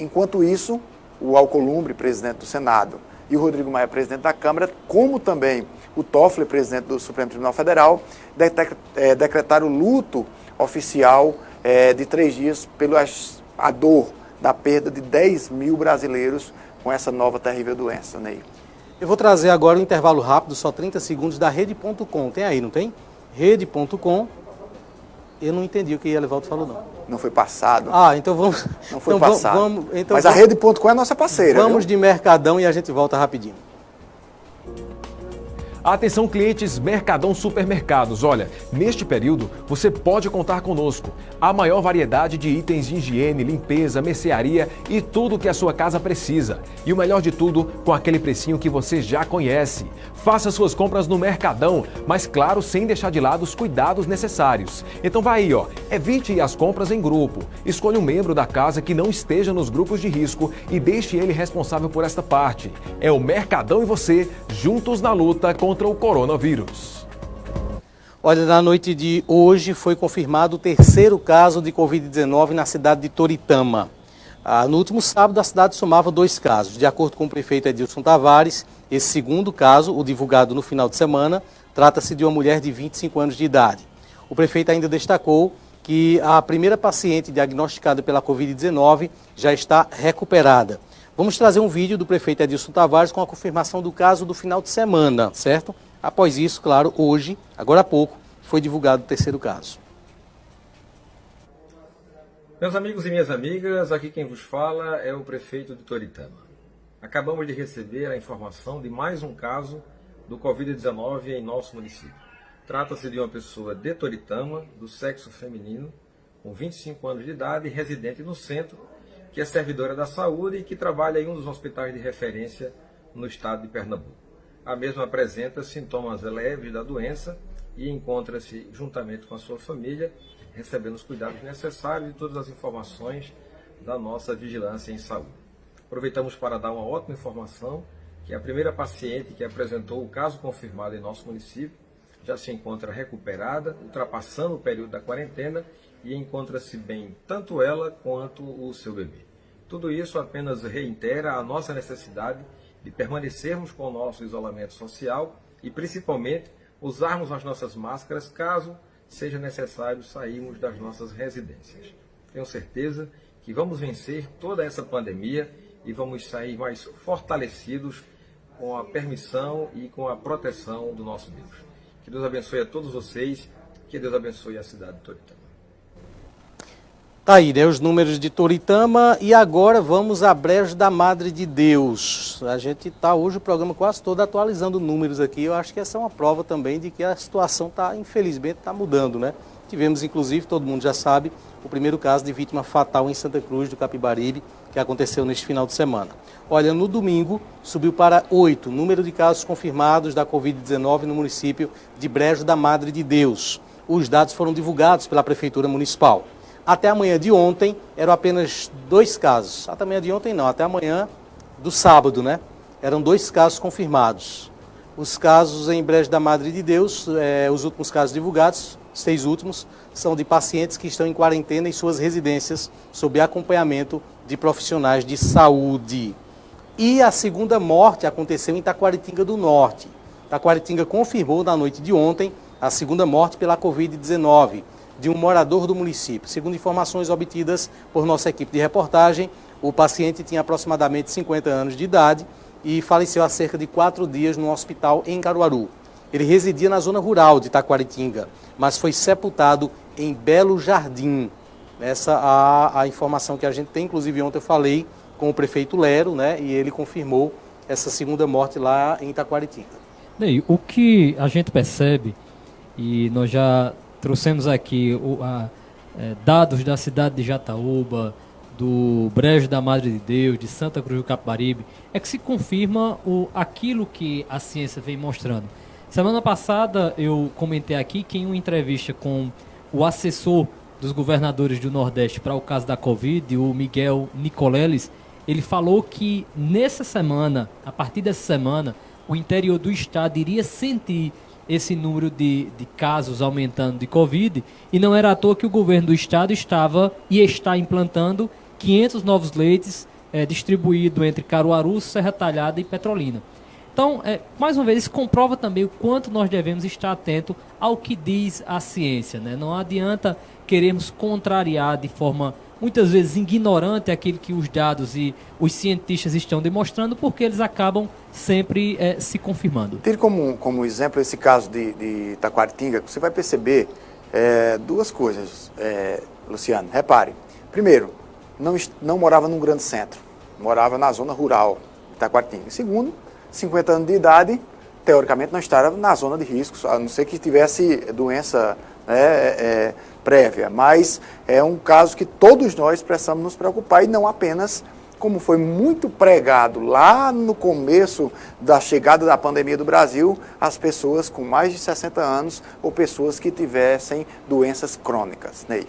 enquanto isso, o Alcolumbre, presidente do Senado, e o Rodrigo Maia, presidente da Câmara, como também o Toffoli, presidente do Supremo Tribunal Federal, decretaram luto oficial de 3 dias pela dor da perda de 10 mil brasileiros com essa nova terrível doença, Ney. Eu vou trazer agora um intervalo rápido, só 30 segundos, da Rede.com. Tem aí, não tem? Rede.com. Eu não entendi o que Elivaldo falou, não. Não foi passado. Então vamos... Não foi passado. Mas a Rede.com é a nossa parceira. Vamos de Mercadão e a gente volta rapidinho. Atenção clientes Mercadão Supermercados, olha, neste período você pode contar conosco. A maior variedade de itens de higiene, limpeza, mercearia e tudo que a sua casa precisa. E o melhor de tudo, com aquele precinho que você já conhece. Faça suas compras no Mercadão, mas claro, sem deixar de lado os cuidados necessários. Então vai aí, evite as compras em grupo. Escolha um membro da casa que não esteja nos grupos de risco e deixe ele responsável por esta parte. É o Mercadão e você, juntos na luta contra o coronavírus. Olha, na noite de hoje foi confirmado o 3º caso de Covid-19 na cidade de Toritama. No último sábado, a cidade somava 2 casos. De acordo com o prefeito Edilson Tavares, esse segundo caso, o divulgado no final de semana, trata-se de uma mulher de 25 anos de idade. O prefeito ainda destacou que a primeira paciente diagnosticada pela Covid-19 já está recuperada. Vamos trazer um vídeo do prefeito Edilson Tavares com a confirmação do caso do final de semana, certo? Após isso, claro, hoje, agora há pouco, foi divulgado o 3º caso. Meus amigos e minhas amigas, aqui quem vos fala é o prefeito de Toritama. Acabamos de receber a informação de mais um caso do Covid-19 em nosso município. Trata-se de uma pessoa de Toritama, do sexo feminino, com 25 anos de idade, residente no centro, que é servidora da saúde e que trabalha em um dos hospitais de referência no estado de Pernambuco. A mesma apresenta sintomas leves da doença e encontra-se juntamente com a sua família, recebendo os cuidados necessários e todas as informações da nossa vigilância em saúde. Aproveitamos para dar uma ótima informação que a primeira paciente que apresentou o caso confirmado em nosso município já se encontra recuperada, ultrapassando o período da quarentena e encontra-se bem tanto ela quanto o seu bebê. Tudo isso apenas reitera a nossa necessidade de permanecermos com o nosso isolamento social e, principalmente, usarmos as nossas máscaras caso seja necessário sairmos das nossas residências. Tenho certeza que vamos vencer toda essa pandemia e vamos sair mais fortalecidos com a permissão e com a proteção do nosso Deus. Que Deus abençoe a todos vocês, que Deus abençoe a cidade de Toritama. Tá aí, né, os números de Toritama, e agora vamos a Brejo da Madre de Deus. A gente está hoje o programa quase todo atualizando números aqui. Eu acho que essa é uma prova também de que a situação infelizmente está mudando, né? Tivemos, inclusive, todo mundo já sabe, o primeiro caso de vítima fatal em Santa Cruz do Capibaribe, que aconteceu neste final de semana. Olha, no domingo subiu para 8 o número de casos confirmados da Covid-19 no município de Brejo da Madre de Deus. Os dados foram divulgados pela Prefeitura Municipal. Até amanhã de ontem eram apenas 2 casos. Até amanhã de ontem não, até amanhã do sábado, né? Eram 2 casos confirmados. Os casos em Brejo da Madre de Deus, os últimos casos divulgados, 6 últimos, são de pacientes que estão em quarentena em suas residências, sob acompanhamento de profissionais de saúde. E a segunda morte aconteceu em Taquaritinga do Norte. Taquaritinga confirmou na noite de ontem a segunda morte pela Covid-19 de um morador do município. Segundo informações obtidas por nossa equipe de reportagem, o paciente tinha aproximadamente 50 anos de idade e faleceu há cerca de 4 dias no hospital em Caruaru. Ele residia na zona rural de Taquaritinga, mas foi sepultado em Belo Jardim. Essa a informação que a gente tem, inclusive ontem eu falei com o prefeito Lero, né, e ele confirmou essa segunda morte lá em Taquaritinga. Ney, o que a gente percebe, e nós já trouxemos aqui dados da cidade de Jataúba, do Brejo da Madre de Deus, de Santa Cruz do Capibaribe, é que se confirma aquilo que a ciência vem mostrando. Semana passada eu comentei aqui que em uma entrevista com o assessor dos governadores do Nordeste para o caso da Covid, o Miguel Nicoleles, ele falou que nessa semana, a partir dessa semana, o interior do estado iria sentir esse número de casos aumentando de Covid, e não era à toa que o governo do estado estava e está implantando 500 novos leitos distribuídos entre Caruaru, Serra Talhada e Petrolina. Então, mais uma vez, isso comprova também o quanto nós devemos estar atentos ao que diz a ciência, né? Não adianta querermos contrariar de forma, muitas vezes, ignorante aquilo que os dados e os cientistas estão demonstrando, porque eles acabam sempre se confirmando. Tire como exemplo esse caso de Taquaritinga, que você vai perceber 2 coisas, Luciano. Repare, primeiro, não morava num grande centro, morava na zona rural de Taquaritinga. Segundo, 50 anos de idade, teoricamente não estava na zona de riscos, a não ser que tivesse doença prévia. Mas é um caso que todos nós precisamos nos preocupar, e não apenas, como foi muito pregado lá no começo da chegada da pandemia do Brasil, as pessoas com mais de 60 anos ou pessoas que tivessem doenças crônicas. Ney.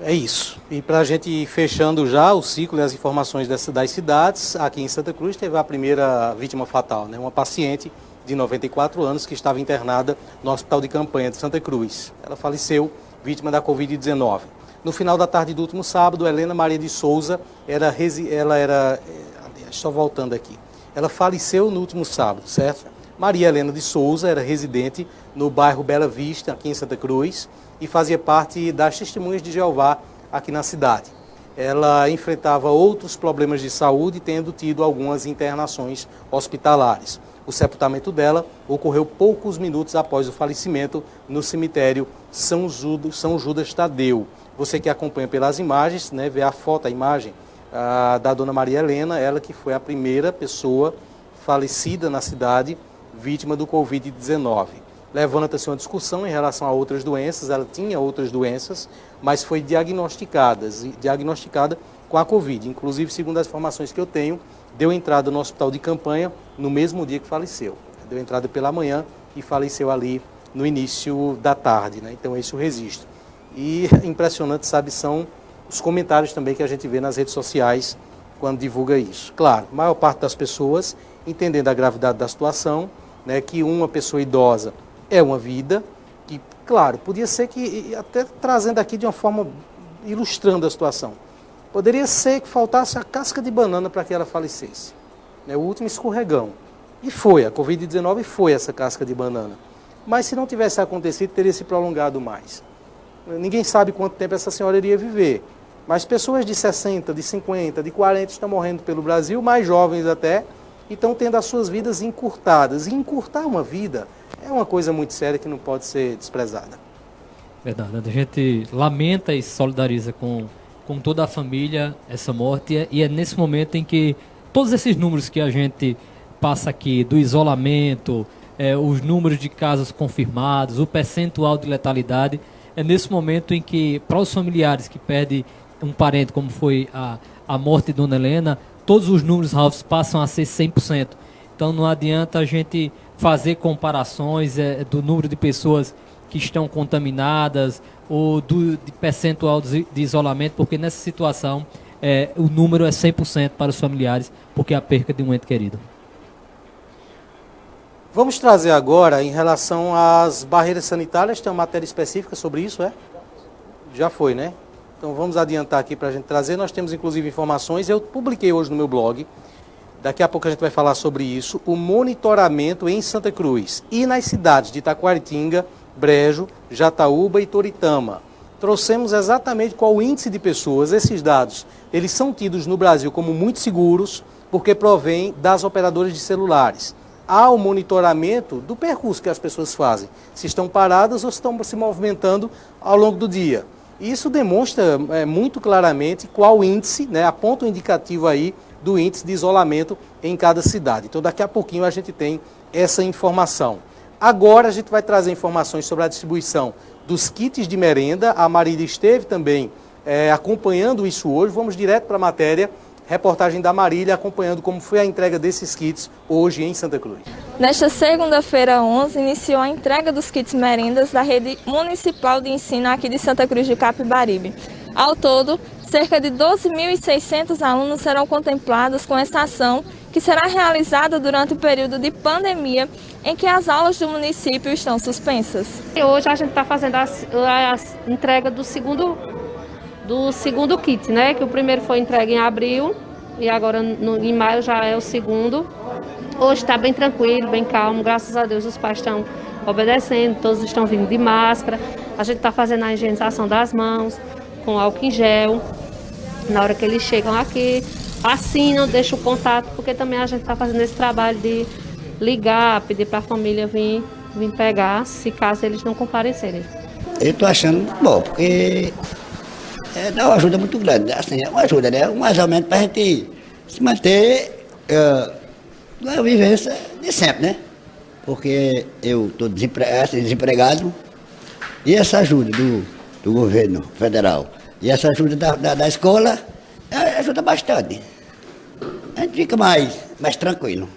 É isso. E para a gente ir fechando já o ciclo e as informações das cidades, aqui em Santa Cruz teve a primeira vítima fatal, né? Uma paciente de 94 anos que estava internada no Hospital de Campanha de Santa Cruz. Ela faleceu vítima da Covid-19. No final da tarde do último sábado, Helena Maria de Souza, só voltando aqui, ela faleceu no último sábado, certo? Maria Helena de Souza era residente no bairro Bela Vista, aqui em Santa Cruz, e fazia parte das Testemunhas de Jeová aqui na cidade. Ela enfrentava outros problemas de saúde, tendo tido algumas internações hospitalares. O sepultamento dela ocorreu poucos minutos após o falecimento no cemitério São Judas Tadeu. Você que acompanha pelas imagens, né, vê a imagem da dona Maria Helena, ela que foi a primeira pessoa falecida na cidade, vítima do Covid-19. Levanta-se uma discussão em relação a outras doenças, ela tinha outras doenças, mas foi diagnosticada com a Covid. Inclusive, segundo as informações que eu tenho, deu entrada no hospital de campanha no mesmo dia que faleceu. Deu entrada pela manhã e faleceu ali no início da tarde, né? Então, esse é o registro. E impressionante, sabe, são os comentários também que a gente vê nas redes sociais quando divulga isso. Claro, a maior parte das pessoas, entendendo a gravidade da situação, né, que uma pessoa idosa é uma vida, que, claro, podia ser que, até trazendo aqui de uma forma, ilustrando a situação, poderia ser que faltasse a casca de banana para que ela falecesse, né, o último escorregão. E foi, a Covid-19 foi essa casca de banana. Mas se não tivesse acontecido, teria se prolongado mais. Ninguém sabe quanto tempo essa senhora iria viver. Mas pessoas de 60, de 50, de 40 estão morrendo pelo Brasil, mais jovens até, e estão tendo as suas vidas encurtadas. E encurtar uma vida é uma coisa muito séria que não pode ser desprezada. Verdade, a gente lamenta e solidariza com toda a família essa morte, e é nesse momento em que todos esses números que a gente passa aqui, do isolamento, os números de casos confirmados, o percentual de letalidade, é nesse momento em que, para os familiares que perdem um parente, como foi a morte de Dona Helena, todos os números, Ralf, passam a ser 100%. Então não adianta a gente fazer comparações do número de pessoas que estão contaminadas ou de percentual de isolamento, porque nessa situação o número é 100% para os familiares, porque é a perca de um ente querido. Vamos trazer agora, em relação às barreiras sanitárias, tem uma matéria específica sobre isso, Já foi, né? Então vamos adiantar aqui para a gente trazer. Nós temos inclusive informações, eu publiquei hoje no meu blog, daqui a pouco a gente vai falar sobre isso, o monitoramento em Santa Cruz e nas cidades de Itacoaritinga, Brejo, Jataúba e Toritama. Trouxemos exatamente qual o índice de pessoas. Esses dados, eles são tidos no Brasil como muito seguros, porque provém das operadoras de celulares. Há o monitoramento do percurso que as pessoas fazem, se estão paradas ou se estão se movimentando ao longo do dia. Isso demonstra muito claramente qual o índice, aponta um indicativo aí do índice de isolamento em cada cidade. Então daqui a pouquinho a gente tem essa informação. Agora a gente vai trazer informações sobre a distribuição dos kits de merenda. A Marília esteve também acompanhando isso hoje. Vamos direto para a matéria. Reportagem da Marília acompanhando como foi a entrega desses kits hoje em Santa Cruz. Nesta segunda-feira 11, iniciou a entrega dos kits merendas da rede municipal de ensino aqui de Santa Cruz de Capibaribe. Ao todo, cerca de 12.600 alunos serão contemplados com essa ação, que será realizada durante o período de pandemia em que as aulas do município estão suspensas. E hoje a gente está fazendo a entrega do segundo kit, né? Que o primeiro foi entregue em abril e agora em maio já é o segundo. Hoje está bem tranquilo, bem calmo, graças a Deus os pais estão obedecendo, todos estão vindo de máscara. A gente está fazendo a higienização das mãos com álcool em gel. Na hora que eles chegam aqui, assinam, deixam o contato, porque também a gente está fazendo esse trabalho de ligar, pedir para a família vir pegar, se caso eles não comparecerem. Eu estou achando muito bom, porque dá uma ajuda muito grande, assim, é uma ajuda, né? Mais ou menos para a gente se manter na vivência de sempre, né? Porque eu estou desempregado e essa ajuda do governo federal e essa ajuda da escola ajuda bastante. A gente fica mais tranquilo.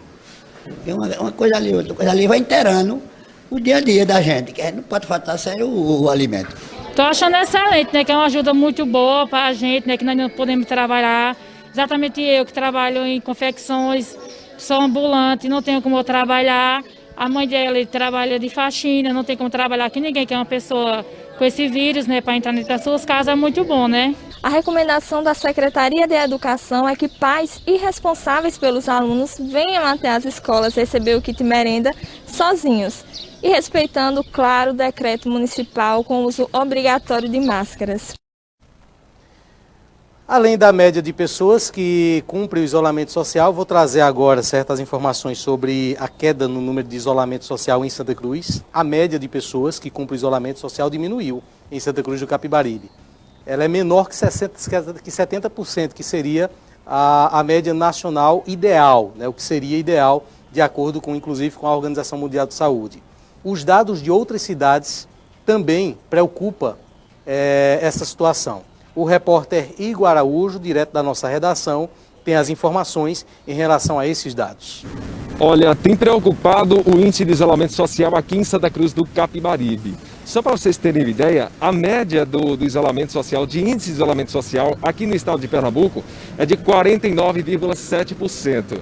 E uma coisa ali, outra coisa ali vai inteirando o dia a dia da gente, que a gente não pode faltar sem o alimento. Estou achando excelente, né? Que é uma ajuda muito boa para a gente, né? Que nós não podemos trabalhar. Exatamente eu que trabalho em confecções, sou ambulante, não tenho como trabalhar. A mãe dela trabalha de faxina, não tem como trabalhar aqui. Ninguém quer uma pessoa com esse vírus, né? Para entrar nas suas casas é muito bom, né? A recomendação da Secretaria de Educação é que pais e responsáveis pelos alunos venham até as escolas receber o kit merenda sozinhos e respeitando, claro, o decreto municipal com uso obrigatório de máscaras. Além da média de pessoas que cumprem o isolamento social, vou trazer agora certas informações sobre a queda no número de isolamento social em Santa Cruz. A média de pessoas que cumprem o isolamento social diminuiu em Santa Cruz do Capibaribe. Ela é menor que 70%, que seria a média nacional ideal, né? O que seria ideal de acordo com, inclusive, com a Organização Mundial de Saúde. Os dados de outras cidades também preocupam essa situação. O repórter Igor Araújo, direto da nossa redação, tem as informações em relação a esses dados. Olha, tem preocupado o índice de isolamento social aqui em Santa Cruz do Capibaribe. Só para vocês terem uma ideia, a média do isolamento social, de índice de isolamento social aqui no estado de Pernambuco é de 49,7%.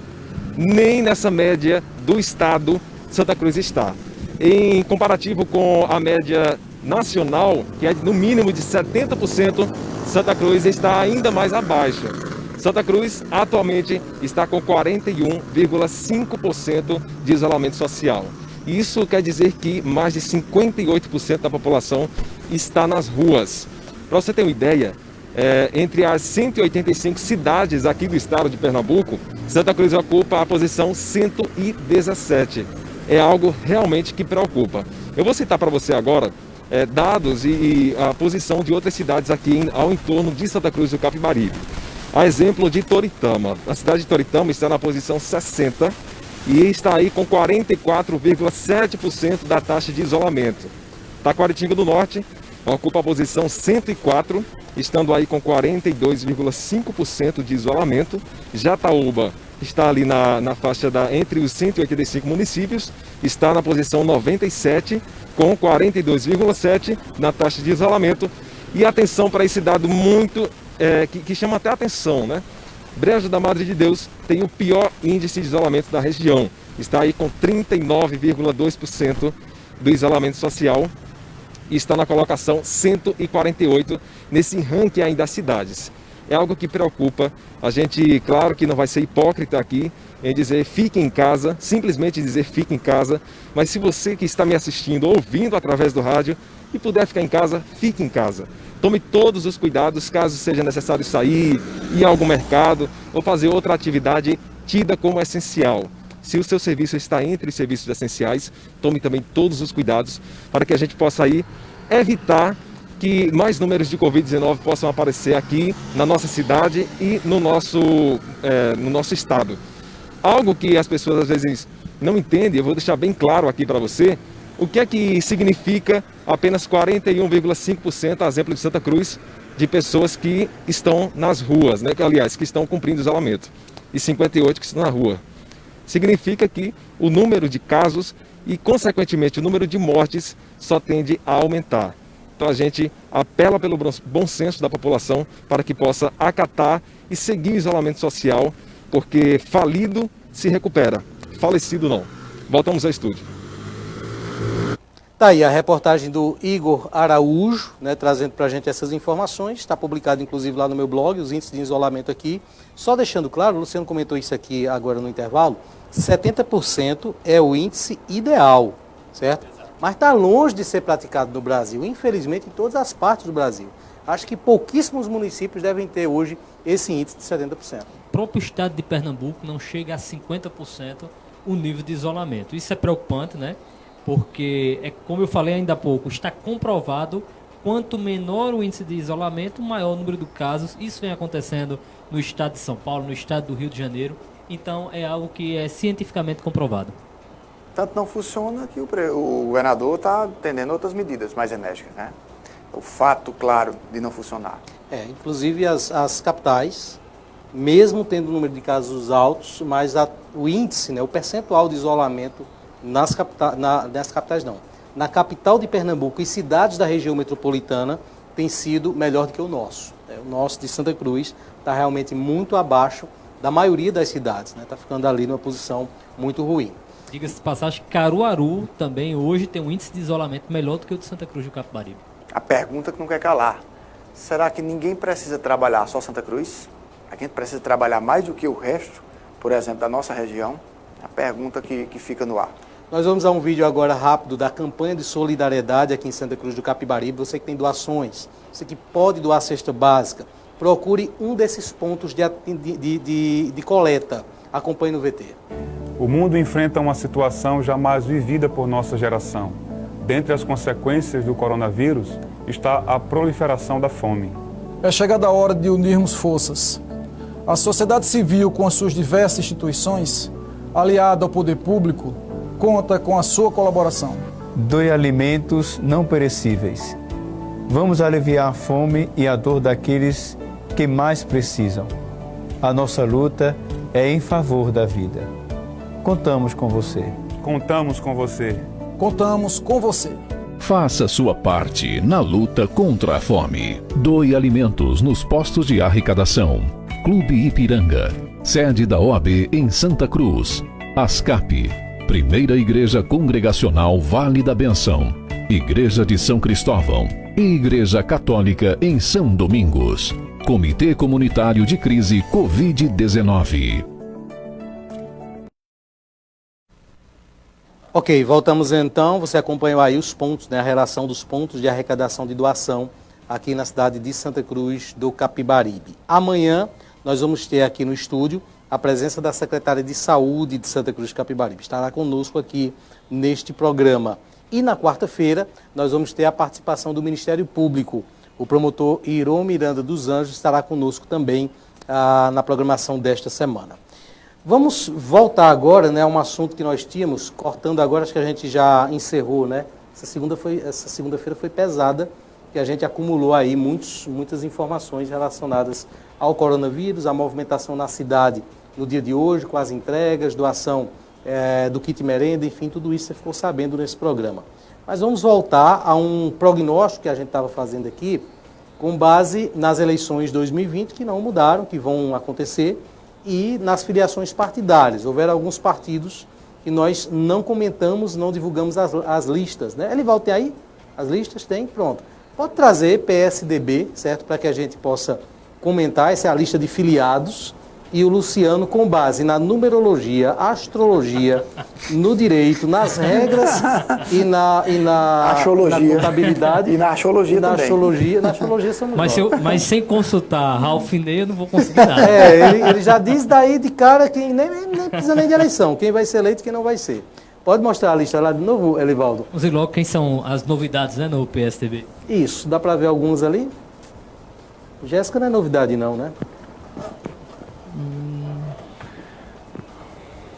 Nem nessa média do estado Santa Cruz está. Em comparativo com a média nacional, que é no mínimo de 70%, Santa Cruz está ainda mais abaixo. Santa Cruz atualmente está com 41,5% de isolamento social. Isso quer dizer que mais de 58% da população está nas ruas. Para você ter uma ideia, entre as 185 cidades aqui do estado de Pernambuco, Santa Cruz ocupa a posição 117. É algo realmente que preocupa. Eu vou citar para você agora dados e a posição de outras cidades aqui ao entorno de Santa Cruz do Capibaribe. A exemplo de Toritama. A cidade de Toritama está na posição 60 e está aí com 44,7% da taxa de isolamento. Taquaritinga do Norte ocupa a posição 104, estando aí com 42,5% de isolamento. Jataúba está ali na faixa entre os 185 municípios, está na posição 97, com 42,7% na taxa de isolamento. E atenção para esse dado muito, que chama até atenção, né? Brejo da Madre de Deus tem o pior índice de isolamento da região, está aí com 39,2% do isolamento social e está na colocação 148 nesse ranking aí das cidades. É algo que preocupa. A gente, claro que não vai ser hipócrita aqui em dizer fique em casa, simplesmente dizer fique em casa, mas se você que está me assistindo, ouvindo através do rádio e puder ficar em casa, fique em casa. Tome todos os cuidados, caso seja necessário sair, ir a algum mercado ou fazer outra atividade tida como essencial. Se o seu serviço está entre os serviços essenciais, tome também todos os cuidados para que a gente possa aí evitar que mais números de Covid-19 possam aparecer aqui na nossa cidade e no nosso estado. Algo que as pessoas às vezes não entendem, eu vou deixar bem claro aqui para você, o que é que significa apenas 41,5%, a exemplo de Santa Cruz, de pessoas que estão nas ruas, né? Aliás, que estão cumprindo isolamento, e 58% que estão na rua. Significa que o número de casos e, consequentemente, o número de mortes só tende a aumentar. Então a gente apela pelo bom senso da população para que possa acatar e seguir o isolamento social, porque falido se recupera, falecido não. Voltamos ao estúdio. Tá aí a reportagem do Igor Araújo, né, trazendo para a gente essas informações. Está publicado, inclusive, lá no meu blog, os índices de isolamento aqui. Só deixando claro, o Luciano comentou isso aqui agora no intervalo, 70% é o índice ideal, certo? Mas está longe de ser praticado no Brasil, infelizmente, em todas as partes do Brasil. Acho que pouquíssimos municípios devem ter hoje esse índice de 70%. O próprio estado de Pernambuco não chega a 50% o nível de isolamento. Isso é preocupante, né? Porque, como eu falei ainda há pouco, está comprovado, quanto menor o índice de isolamento, maior o número de casos. Isso vem acontecendo no estado de São Paulo, no estado do Rio de Janeiro. Então, é algo que é cientificamente comprovado. Tanto não funciona que o governador está tendendo outras medidas mais enérgicas, né? O fato, claro, de não funcionar. Inclusive as capitais, mesmo tendo um número de casos altos, mas o índice, né, o percentual de isolamento nas capitais não. Na capital de Pernambuco e cidades da região metropolitana tem sido melhor do que o nosso. O nosso de Santa Cruz está realmente muito abaixo da maioria das cidades, né? Está ficando ali numa posição muito ruim. Diga-se de passagem, Caruaru também hoje tem um índice de isolamento melhor do que o de Santa Cruz do Capibaribe. A pergunta que não quer calar, será que ninguém precisa trabalhar só Santa Cruz? A gente precisa trabalhar mais do que o resto, por exemplo, da nossa região? A pergunta que fica no ar. Nós vamos a um vídeo agora rápido da campanha de solidariedade aqui em Santa Cruz do Capibaribe. Você que tem doações, você que pode doar cesta básica, procure um desses pontos de coleta. Acompanhe no VT. O mundo enfrenta uma situação jamais vivida por nossa geração. Dentre as consequências do coronavírus está a proliferação da fome. É chegada a hora de unirmos forças. A sociedade civil, com as suas diversas instituições, aliada ao poder público, conta com a sua colaboração. Doe alimentos não perecíveis. Vamos aliviar a fome e a dor daqueles que mais precisam. A nossa luta é em favor da vida. Contamos com você. Contamos com você. Contamos com você. Faça sua parte na luta contra a fome. Doe alimentos nos postos de arrecadação. Clube Ipiranga, sede da OAB em Santa Cruz. ASCAP, Primeira Igreja Congregacional Vale da Benção. Igreja de São Cristóvão e Igreja Católica em São Domingos. Comitê Comunitário de Crise Covid-19. Ok, voltamos então. Você acompanhou aí os pontos, né, a relação dos pontos de arrecadação de doação aqui na cidade de Santa Cruz do Capibaribe. Amanhã nós vamos ter aqui no estúdio a presença da secretária de Saúde de Santa Cruz do Capibaribe. Estará conosco aqui neste programa. E na quarta-feira nós vamos ter a participação do Ministério Público. O promotor Iron Miranda dos Anjos estará conosco também na programação desta semana. Vamos voltar agora, né, a um assunto que nós tínhamos, cortando agora, acho que a gente já encerrou, né? Essa segunda-feira foi pesada, que a gente acumulou aí muitas informações relacionadas ao coronavírus, à movimentação na cidade no dia de hoje, com as entregas, doação do kit merenda, enfim, tudo isso você ficou sabendo nesse programa. Mas vamos voltar a um prognóstico que a gente estava fazendo aqui, com base nas eleições de 2020, que não mudaram, que vão acontecer, e nas filiações partidárias. Houveram alguns partidos que nós não comentamos, não divulgamos as listas, né? Elivaldo, tem aí? As listas? Tem? Pronto. Pode trazer PSDB, certo? Para que a gente possa comentar. Essa é a lista de filiados. E o Luciano, com base na numerologia, astrologia, no direito, nas regras e na contabilidade. E na astrologia também. Na astrologia somos mas sem consultar Ralph Ney, eu não vou conseguir nada. Ele já diz daí de cara que nem precisa nem de eleição, quem vai ser eleito e quem não vai ser. Pode mostrar a lista lá de novo, Elivaldo? Vamos ver logo quem são as novidades, né, no PSDB. Isso, dá para ver alguns ali. Jéssica não é novidade não, né?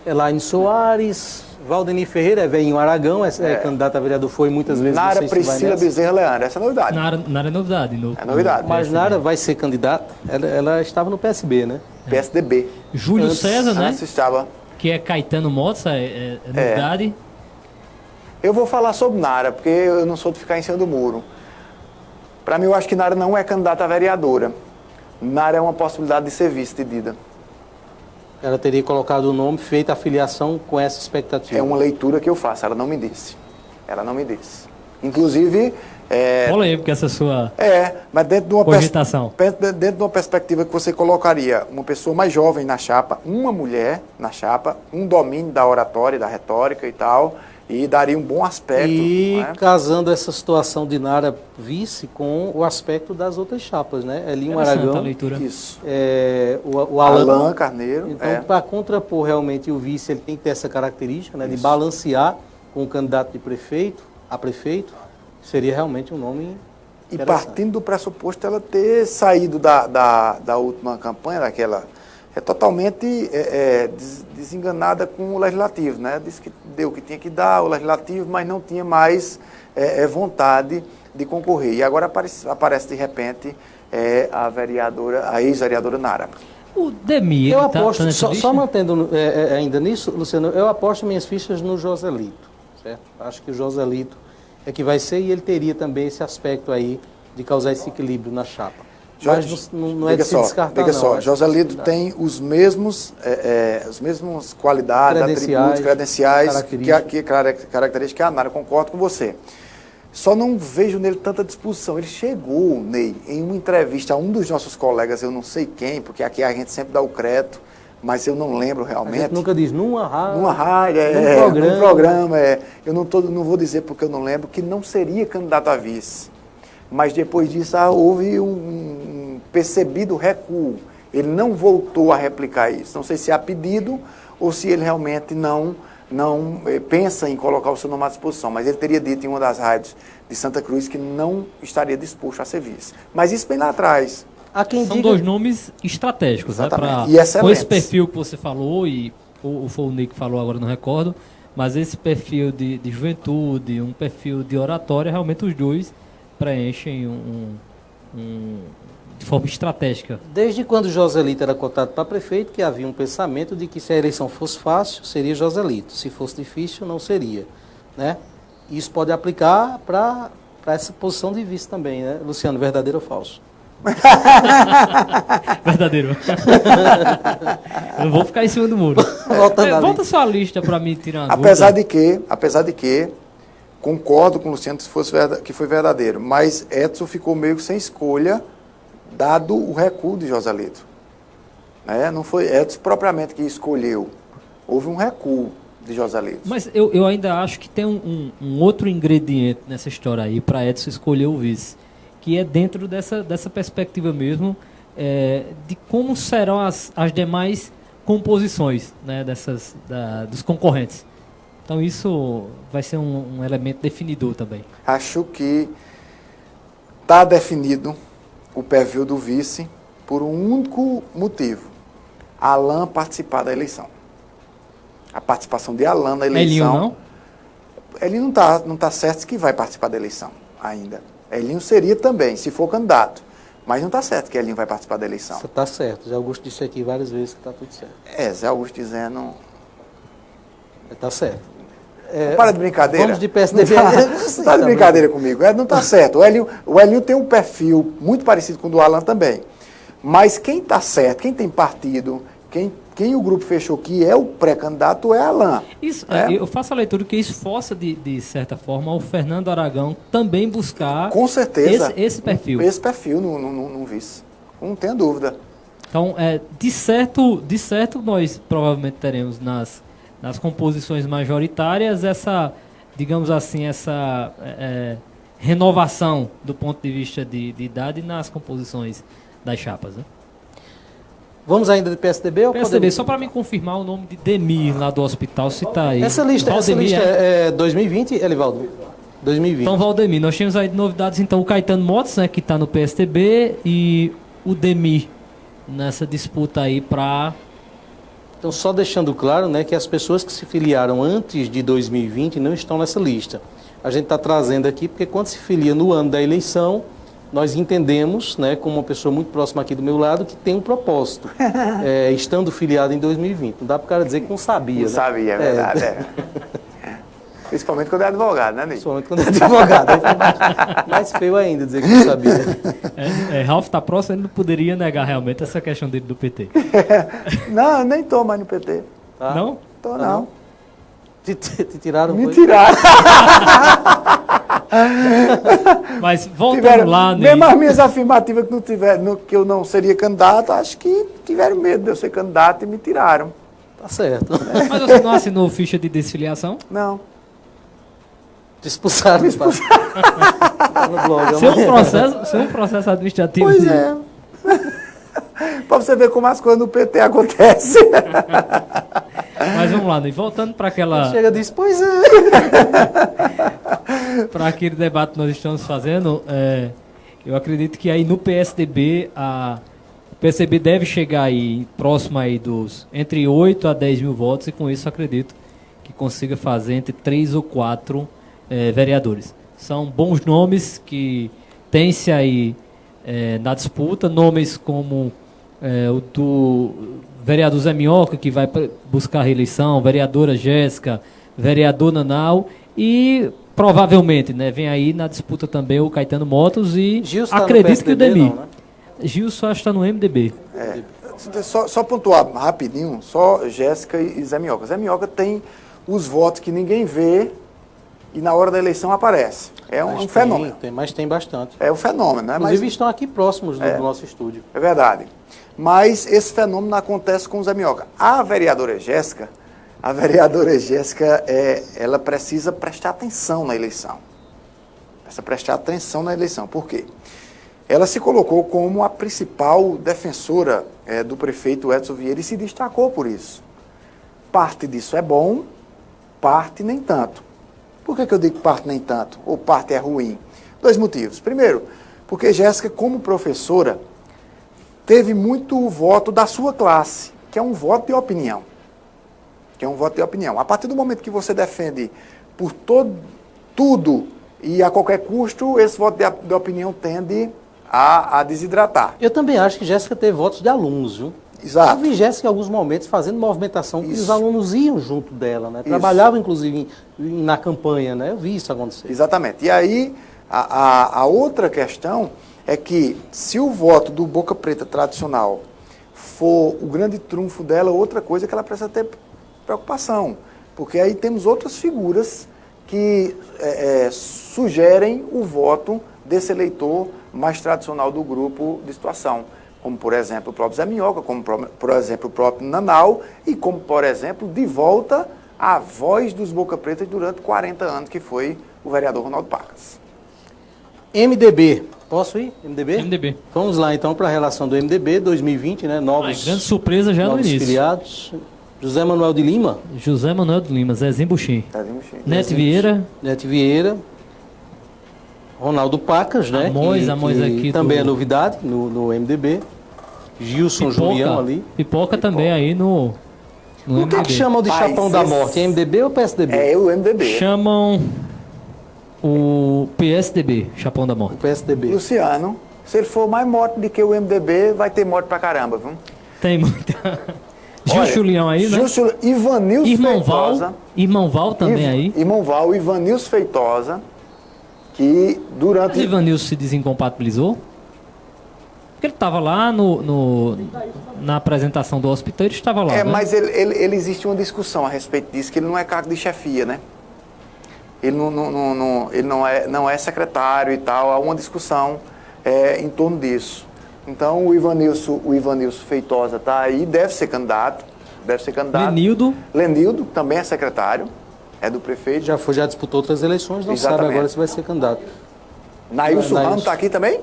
Elaine Soares, Valdemir Ferreira, é velhinho Aragão, é candidato a vereador, foi muitas vezes. Nara Priscila Bezerra Leandro, essa é novidade. Nara é novidade. É novidade. Mas Nara vai ser candidata, ela estava no PSB, né? PSDB. Júlio César, né? Estava. Que é Caetano Mota, é novidade. Eu vou falar sobre Nara, porque eu não sou de ficar em cima do muro. Para mim, eu acho que Nara não é candidata a vereadora. Nara é uma possibilidade de ser vice-candidata. Ela teria colocado o nome, feito a filiação com essa expectativa. É uma leitura que eu faço, ela não me disse. Inclusive... polêmica essa sua mas dentro de uma cogitação. Dentro de uma perspectiva que você colocaria uma pessoa mais jovem na chapa, uma mulher na chapa, um domínio da oratória, da retórica e tal, e daria um bom aspecto. E casando essa situação de Nara vice com o aspecto das outras chapas, né? Elinho Aragão, isso. O Alan Carneiro. Então, para contrapor realmente o vice, ele tem que ter essa característica, né, de balancear com o candidato de prefeito, a prefeito, seria realmente um nome e partindo do pressuposto ela ter saído da última campanha, daquela... totalmente desenganada com o Legislativo, né? Disse que deu o que tinha que dar, o Legislativo, mas não tinha mais vontade de concorrer. E agora aparece de repente a ex-vereadora Nara. O Demir... Eu aposto, só mantendo ainda nisso, Luciano, eu aposto minhas fichas no Joselito, certo? Acho que o Joselito é que vai ser, e ele teria também esse aspecto aí de causar esse equilíbrio na chapa. Mas não é de se descartar, não. Só, Joselito tem as mesmas qualidades, atributos, credenciais, características que a Nara. Concordo com você. Só não vejo nele tanta disposição. Ele chegou, Ney, em uma entrevista a um dos nossos colegas, eu não sei quem, porque aqui a gente sempre dá o crédito, mas eu não lembro realmente. A gente nunca diz numa rádio. Num programa. Eu não vou dizer porque eu não lembro, que não seria candidato a vice. Mas depois disso houve um percebido recuo. Ele não voltou a replicar isso. Não sei se há pedido ou se ele realmente não pensa em colocar o seu nome à disposição. Mas ele teria dito em uma das rádios de Santa Cruz que não estaria disposto a ser vice. Mas isso bem lá atrás. São dois nomes estratégicos, né? Com esse perfil que você falou, e foi o Nick que falou, agora não recordo, mas esse perfil de juventude, um perfil de oratória, realmente os dois preenchem de forma estratégica. Desde quando Joselito era cotado para prefeito, que havia um pensamento de que se a eleição fosse fácil, seria Joselito. Se fosse difícil, não seria, né? Isso pode aplicar para essa posição de vice também, né? Luciano, verdadeiro ou falso? Verdadeiro. Eu não vou ficar em cima do muro. Volta sua lista para mim tirar uma apesar de que concordo com o Luciano que foi verdadeiro, mas Edson ficou meio que sem escolha, dado o recuo de Joselito. Não foi Edson propriamente que escolheu. Houve um recuo de Joselito. Mas eu ainda acho que tem um outro ingrediente nessa história aí para Edson escolher o vice. que é dentro dessa perspectiva mesmo, de como serão as demais composições, né, dos concorrentes. Então isso vai ser um elemento definidor também. Acho que está definido o perfil do vice por um único motivo: Alan participar da eleição. A participação de Alan na eleição. Elinho não? Elinho não tá certo que vai participar da eleição ainda. Elinho seria também, se for candidato. Mas não está certo que Elinho vai participar da eleição. Está certo. Zé Augusto disse aqui várias vezes que está tudo certo. Zé Augusto dizendo... Está certo. Para de brincadeira. Vamos de PSDB. Não está de brincadeira comigo. Não está certo. O Elinho tem um perfil muito parecido com o do Alan também. Mas quem está certo, quem tem partido, quem o grupo fechou que é o pré-candidato é Alan. Isso, eu faço a leitura que isso força, de certa forma, o Fernando Aragão também buscar... Com certeza. Esse perfil. Esse perfil no vice. Não tenho dúvida. Então, de certo, nós provavelmente teremos nas composições majoritárias essa, digamos assim, essa renovação do ponto de vista de idade nas composições das chapas, né? Vamos ainda de PSDB ou PSDB, só para me confirmar o nome de Demir lá do hospital, se está aí. Essa lista é 2020, Elivaldo? 2020. Então, Valdemir, nós tínhamos aí de novidades, então, o Caetano Motos, né, que está no PSDB, e o Demir nessa disputa aí para... Então, só deixando claro, né, que as pessoas que se filiaram antes de 2020 não estão nessa lista. A gente está trazendo aqui porque quando se filia no ano da eleição, nós entendemos, né, como uma pessoa muito próxima aqui do meu lado, que tem um propósito, estando filiado em 2020. Não dá para o cara dizer que não sabia. Não sabia, é verdade. Principalmente quando é advogado, né, Ney? Principalmente quando é advogado. Aí mais feio ainda dizer que não sabia. Ralf está próximo, ele não poderia negar realmente essa questão dele do PT. Não, eu nem estou mais no PT. Tá? Não? Estou não. Te tiraram? Me tiraram. Mas voltando lá... Mesmo as minhas afirmativas que não tiveram, que eu não seria candidato, acho que tiveram medo de eu ser candidato e me tiraram. Tá certo. Mas você não assinou ficha de desfiliação? Não. Te expulsaram. Tá no blog. Seu um processo administrativo. Pois é. Para você ver como as coisas no PT acontecem. Mas vamos lá, Ney. Voltando para aquela... Chega e diz, pois é. Para aquele debate que nós estamos fazendo, eu acredito que aí no PSDB, o PSDB deve chegar aí próximo aí dos entre 8 a 10 mil votos, e com isso acredito que consiga fazer entre 3 ou 4 vereadores. São bons nomes que tem-se aí na disputa, nomes como o do vereador Zé Minhoca, que vai buscar a reeleição, vereadora Jéssica, vereador Nanau, e provavelmente, né, vem aí na disputa também o Caetano Motos e Gilson acredito tá que o Demir. Né? Gilson acho que está no MDB. Só pontuar rapidinho, só Jéssica e Zé Minhoca. Zé Minhoca tem os votos que ninguém vê e na hora da eleição aparece. É um fenômeno. Mas tem bastante. É um fenômeno, né? Inclusive estão aqui próximos do nosso estúdio. É verdade. Mas esse fenômeno acontece com o Zé Minhoca. A vereadora Jéssica, ela precisa prestar atenção na eleição. Precisa prestar atenção na eleição. Por quê? Ela se colocou como a principal defensora do prefeito Edson Vieira e se destacou por isso. Parte disso é bom, parte nem tanto. Por que eu digo parte nem tanto? Ou parte é ruim? 2 motivos. Primeiro, porque Jéssica, como professora, teve muito voto da sua classe, que é um voto de opinião. A partir do momento que você defende por tudo e a qualquer custo, esse voto de opinião tende a desidratar. Eu também acho que Jéssica teve votos de alunos, viu? Exato. Eu vi Jéssica em alguns momentos fazendo movimentação, que os alunos iam junto dela, né? Trabalhavam, inclusive, na campanha, né? Eu vi isso acontecer. Exatamente. E aí, a outra questão é que, se o voto do Boca Preta tradicional for o grande trunfo dela, outra coisa é que ela precisa ter preocupação. Porque aí temos outras figuras que sugerem o voto desse eleitor mais tradicional do grupo de situação. Como, por exemplo, o próprio Zé Minhoca, como, por exemplo, o próprio Nanau, e como, por exemplo, de volta a voz dos Boca Preta durante 40 anos, que foi o vereador Ronaldo Pacas. MDB, Posso ir? MDB? MDB. Vamos lá então para a relação do MDB 2020, né? Novos, grande surpresa já no novos início. filiados. José Manuel de Lima. José Manuel de Lima, Zezinho Buxim. Neto Vieira. Neto Vieira. Ronaldo Pacas, né? Amós que aqui também é do- novidade no MDB. Gilson Julião ali. Pipoca também aí no O que é MDB. que chamam de Chapão da Morte? É MDB ou PSDB? É o MDB. Chamam o PSDB, Chapão da Morte. PSDB. Luciano, se ele for mais morte do que o MDB, vai ter morte pra caramba, viu? Tem muita. Gil Julião aí, né? Ivanilson Irmão Feitosa. Val. Irmão Val também aí. Irmão Val, Ivanilson Feitosa, que durante... Mas Ivanilson se desincompatibilizou? Porque ele estava lá na apresentação do hospital, ele estava lá, né? Mas ele existe uma discussão a respeito disso, que ele não é cargo de chefia, né? Ele não é secretário e tal, há uma discussão em torno disso. Então o Ivanilson Feitosa está aí, deve ser candidato. Lenildo também é secretário, é do prefeito. Já disputou outras eleições, não sabe agora se vai ser candidato. Nailson Ramos está aqui também?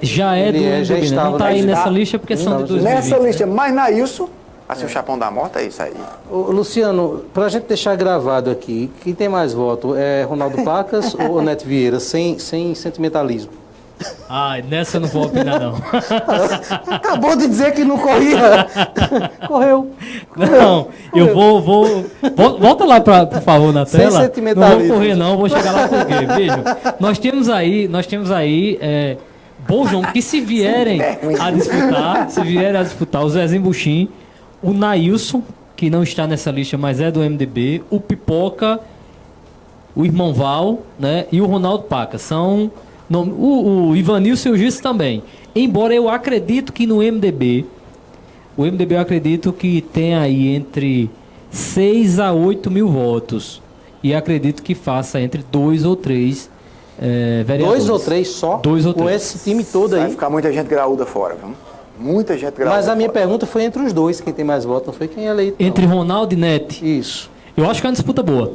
Já é do MDB, né? Não está aí nessa lista porque são de 2020. Nessa lista, mas Nailson, assim, o Chapão da Morte, é isso aí. Ô, Luciano, para a gente deixar gravado aqui, quem tem mais voto? É Ronaldo Pacas ou Neto Vieira? Sem sentimentalismo. Ah, nessa eu não vou opinar, não. Acabou de dizer que não corria. Correu. Não, eu vou... Volta lá, por favor, na Sem tela. sentimentalismo. Não vou correr, não. Vou chegar lá por quê? Vejam, nós temos aí bom João, que se vierem a disputar o Zezinho Buxim, o Nailson, que não está nessa lista, mas é do MDB, o Pipoca, o Irmão Val, né, e o Ronaldo Paca. São o Ivanilson e o Gilson também. Embora eu acredito que no MDB, eu acredito que tem aí entre 6 a 8 mil votos. E acredito que faça entre 2 ou 3 vereadores. 2 ou 3 só? 2 ou 3. Com esse time todo aí. Vai ficar muita gente graúda fora, viu? Muita gente graúda. Mas a minha pergunta foi entre os dois, quem tem mais votos, não foi quem é eleito. Entre Ronaldo e Neto? Isso. Eu acho que é uma disputa boa.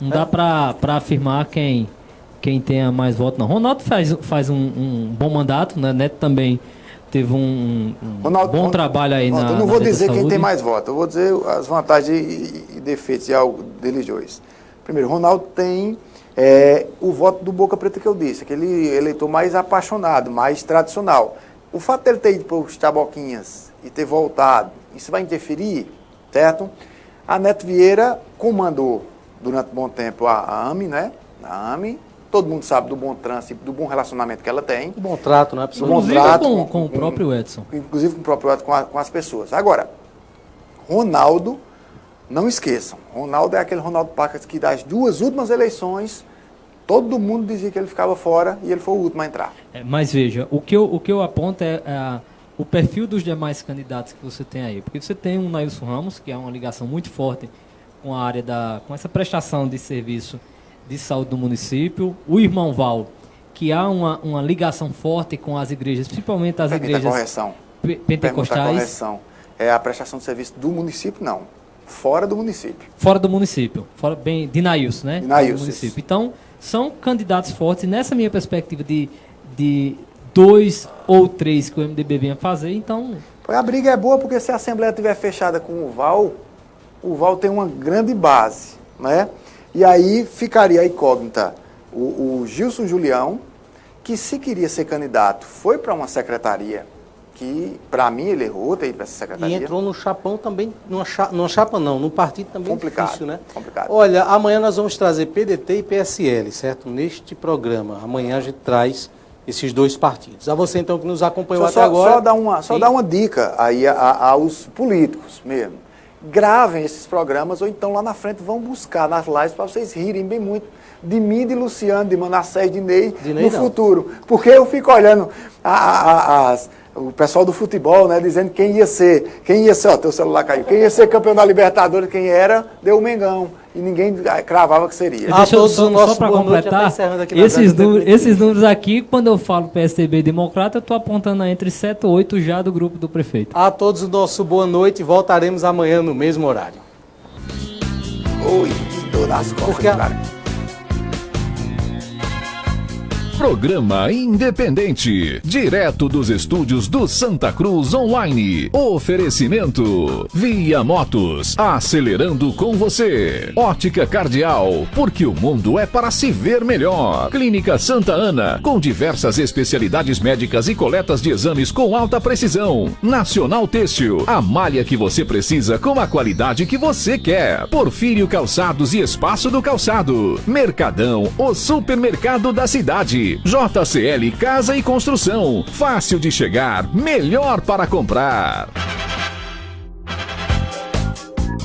Não dá pra afirmar quem tenha mais votos, não. Ronaldo faz um bom mandato, né? Neto também teve um bom trabalho aí na. Eu não vou dizer quem saúde. tem mais votos, eu vou dizer as vantagens e defeitos de algo deles dois. Primeiro, Ronaldo tem o voto do Boca Preta que eu disse, aquele eleitor mais apaixonado, mais tradicional. O fato dele ter ido para os Taboquinhas e ter voltado, isso vai interferir, certo? A Neto Vieira comandou durante um bom tempo a AME, né? A AME, todo mundo sabe do bom trânsito, do bom relacionamento que ela tem. Bom trato, né? Inclusive com o próprio Edson. Inclusive com o próprio Edson, com as pessoas. Agora, Ronaldo, não esqueçam, Ronaldo é aquele Ronaldo Pacas que das 2 últimas eleições, todo mundo dizia que ele ficava fora e ele foi o último a entrar. Mas veja, o que eu aponto é o perfil dos demais candidatos que você tem aí. Porque você tem um Nailson Ramos, que é uma ligação muito forte com a área com essa prestação de serviço de saúde do município. O Irmão Val, que há uma ligação forte com as igrejas, principalmente as igrejas pentecostais. Correção. É a prestação de serviço do município, não. Fora do município. Fora do município. De Nailson, né? De Nailson, do município. Então, são candidatos fortes. Nessa minha perspectiva de 2 ou 3 que o MDB venha fazer, então... A briga é boa porque se a Assembleia estiver fechada com o Val tem uma grande base, né? E aí ficaria a incógnita o Gilson Julião, que se queria ser candidato, foi para uma secretaria, que para mim ele errou ter ido para essa secretaria. E entrou no chapão também, numa chapa não, no partido também complicado, difícil, né? Complicado. Olha, amanhã nós vamos trazer PDT e PSL, certo? Neste programa. Amanhã a gente traz esses 2 partidos. A você então que nos acompanhou até agora. Só dar uma dica aí aos políticos mesmo. Gravem esses programas ou então lá na frente vão buscar nas lives para vocês rirem bem muito de mim, de Luciano, de Manassés, de Ney no futuro. Porque eu fico olhando o pessoal do futebol, né, dizendo quem ia ser, ó, teu celular caiu, quem ia ser campeão da Libertadores, quem era, deu o Mengão. E ninguém cravava que seria. Deixa eu só para completar, esses números aqui, quando eu falo PSDB Democrata, eu estou apontando entre 7 ou 8 já do grupo do prefeito. A todos o nosso boa noite, voltaremos amanhã no mesmo horário. Oi, que dor nas costas, cara. Programa independente, direto dos estúdios do Santa Cruz Online. Oferecimento Via Motos, acelerando com você. Ótica Cardial, porque o mundo é para se ver melhor. Clínica Santa Ana, com diversas especialidades médicas e coletas de exames com alta precisão. Nacional Têxtil, a malha que você precisa com a qualidade que você quer. Porfírio Calçados e Espaço do Calçado. Mercadão, o supermercado da cidade. JCL Casa e Construção, fácil de chegar, melhor para comprar.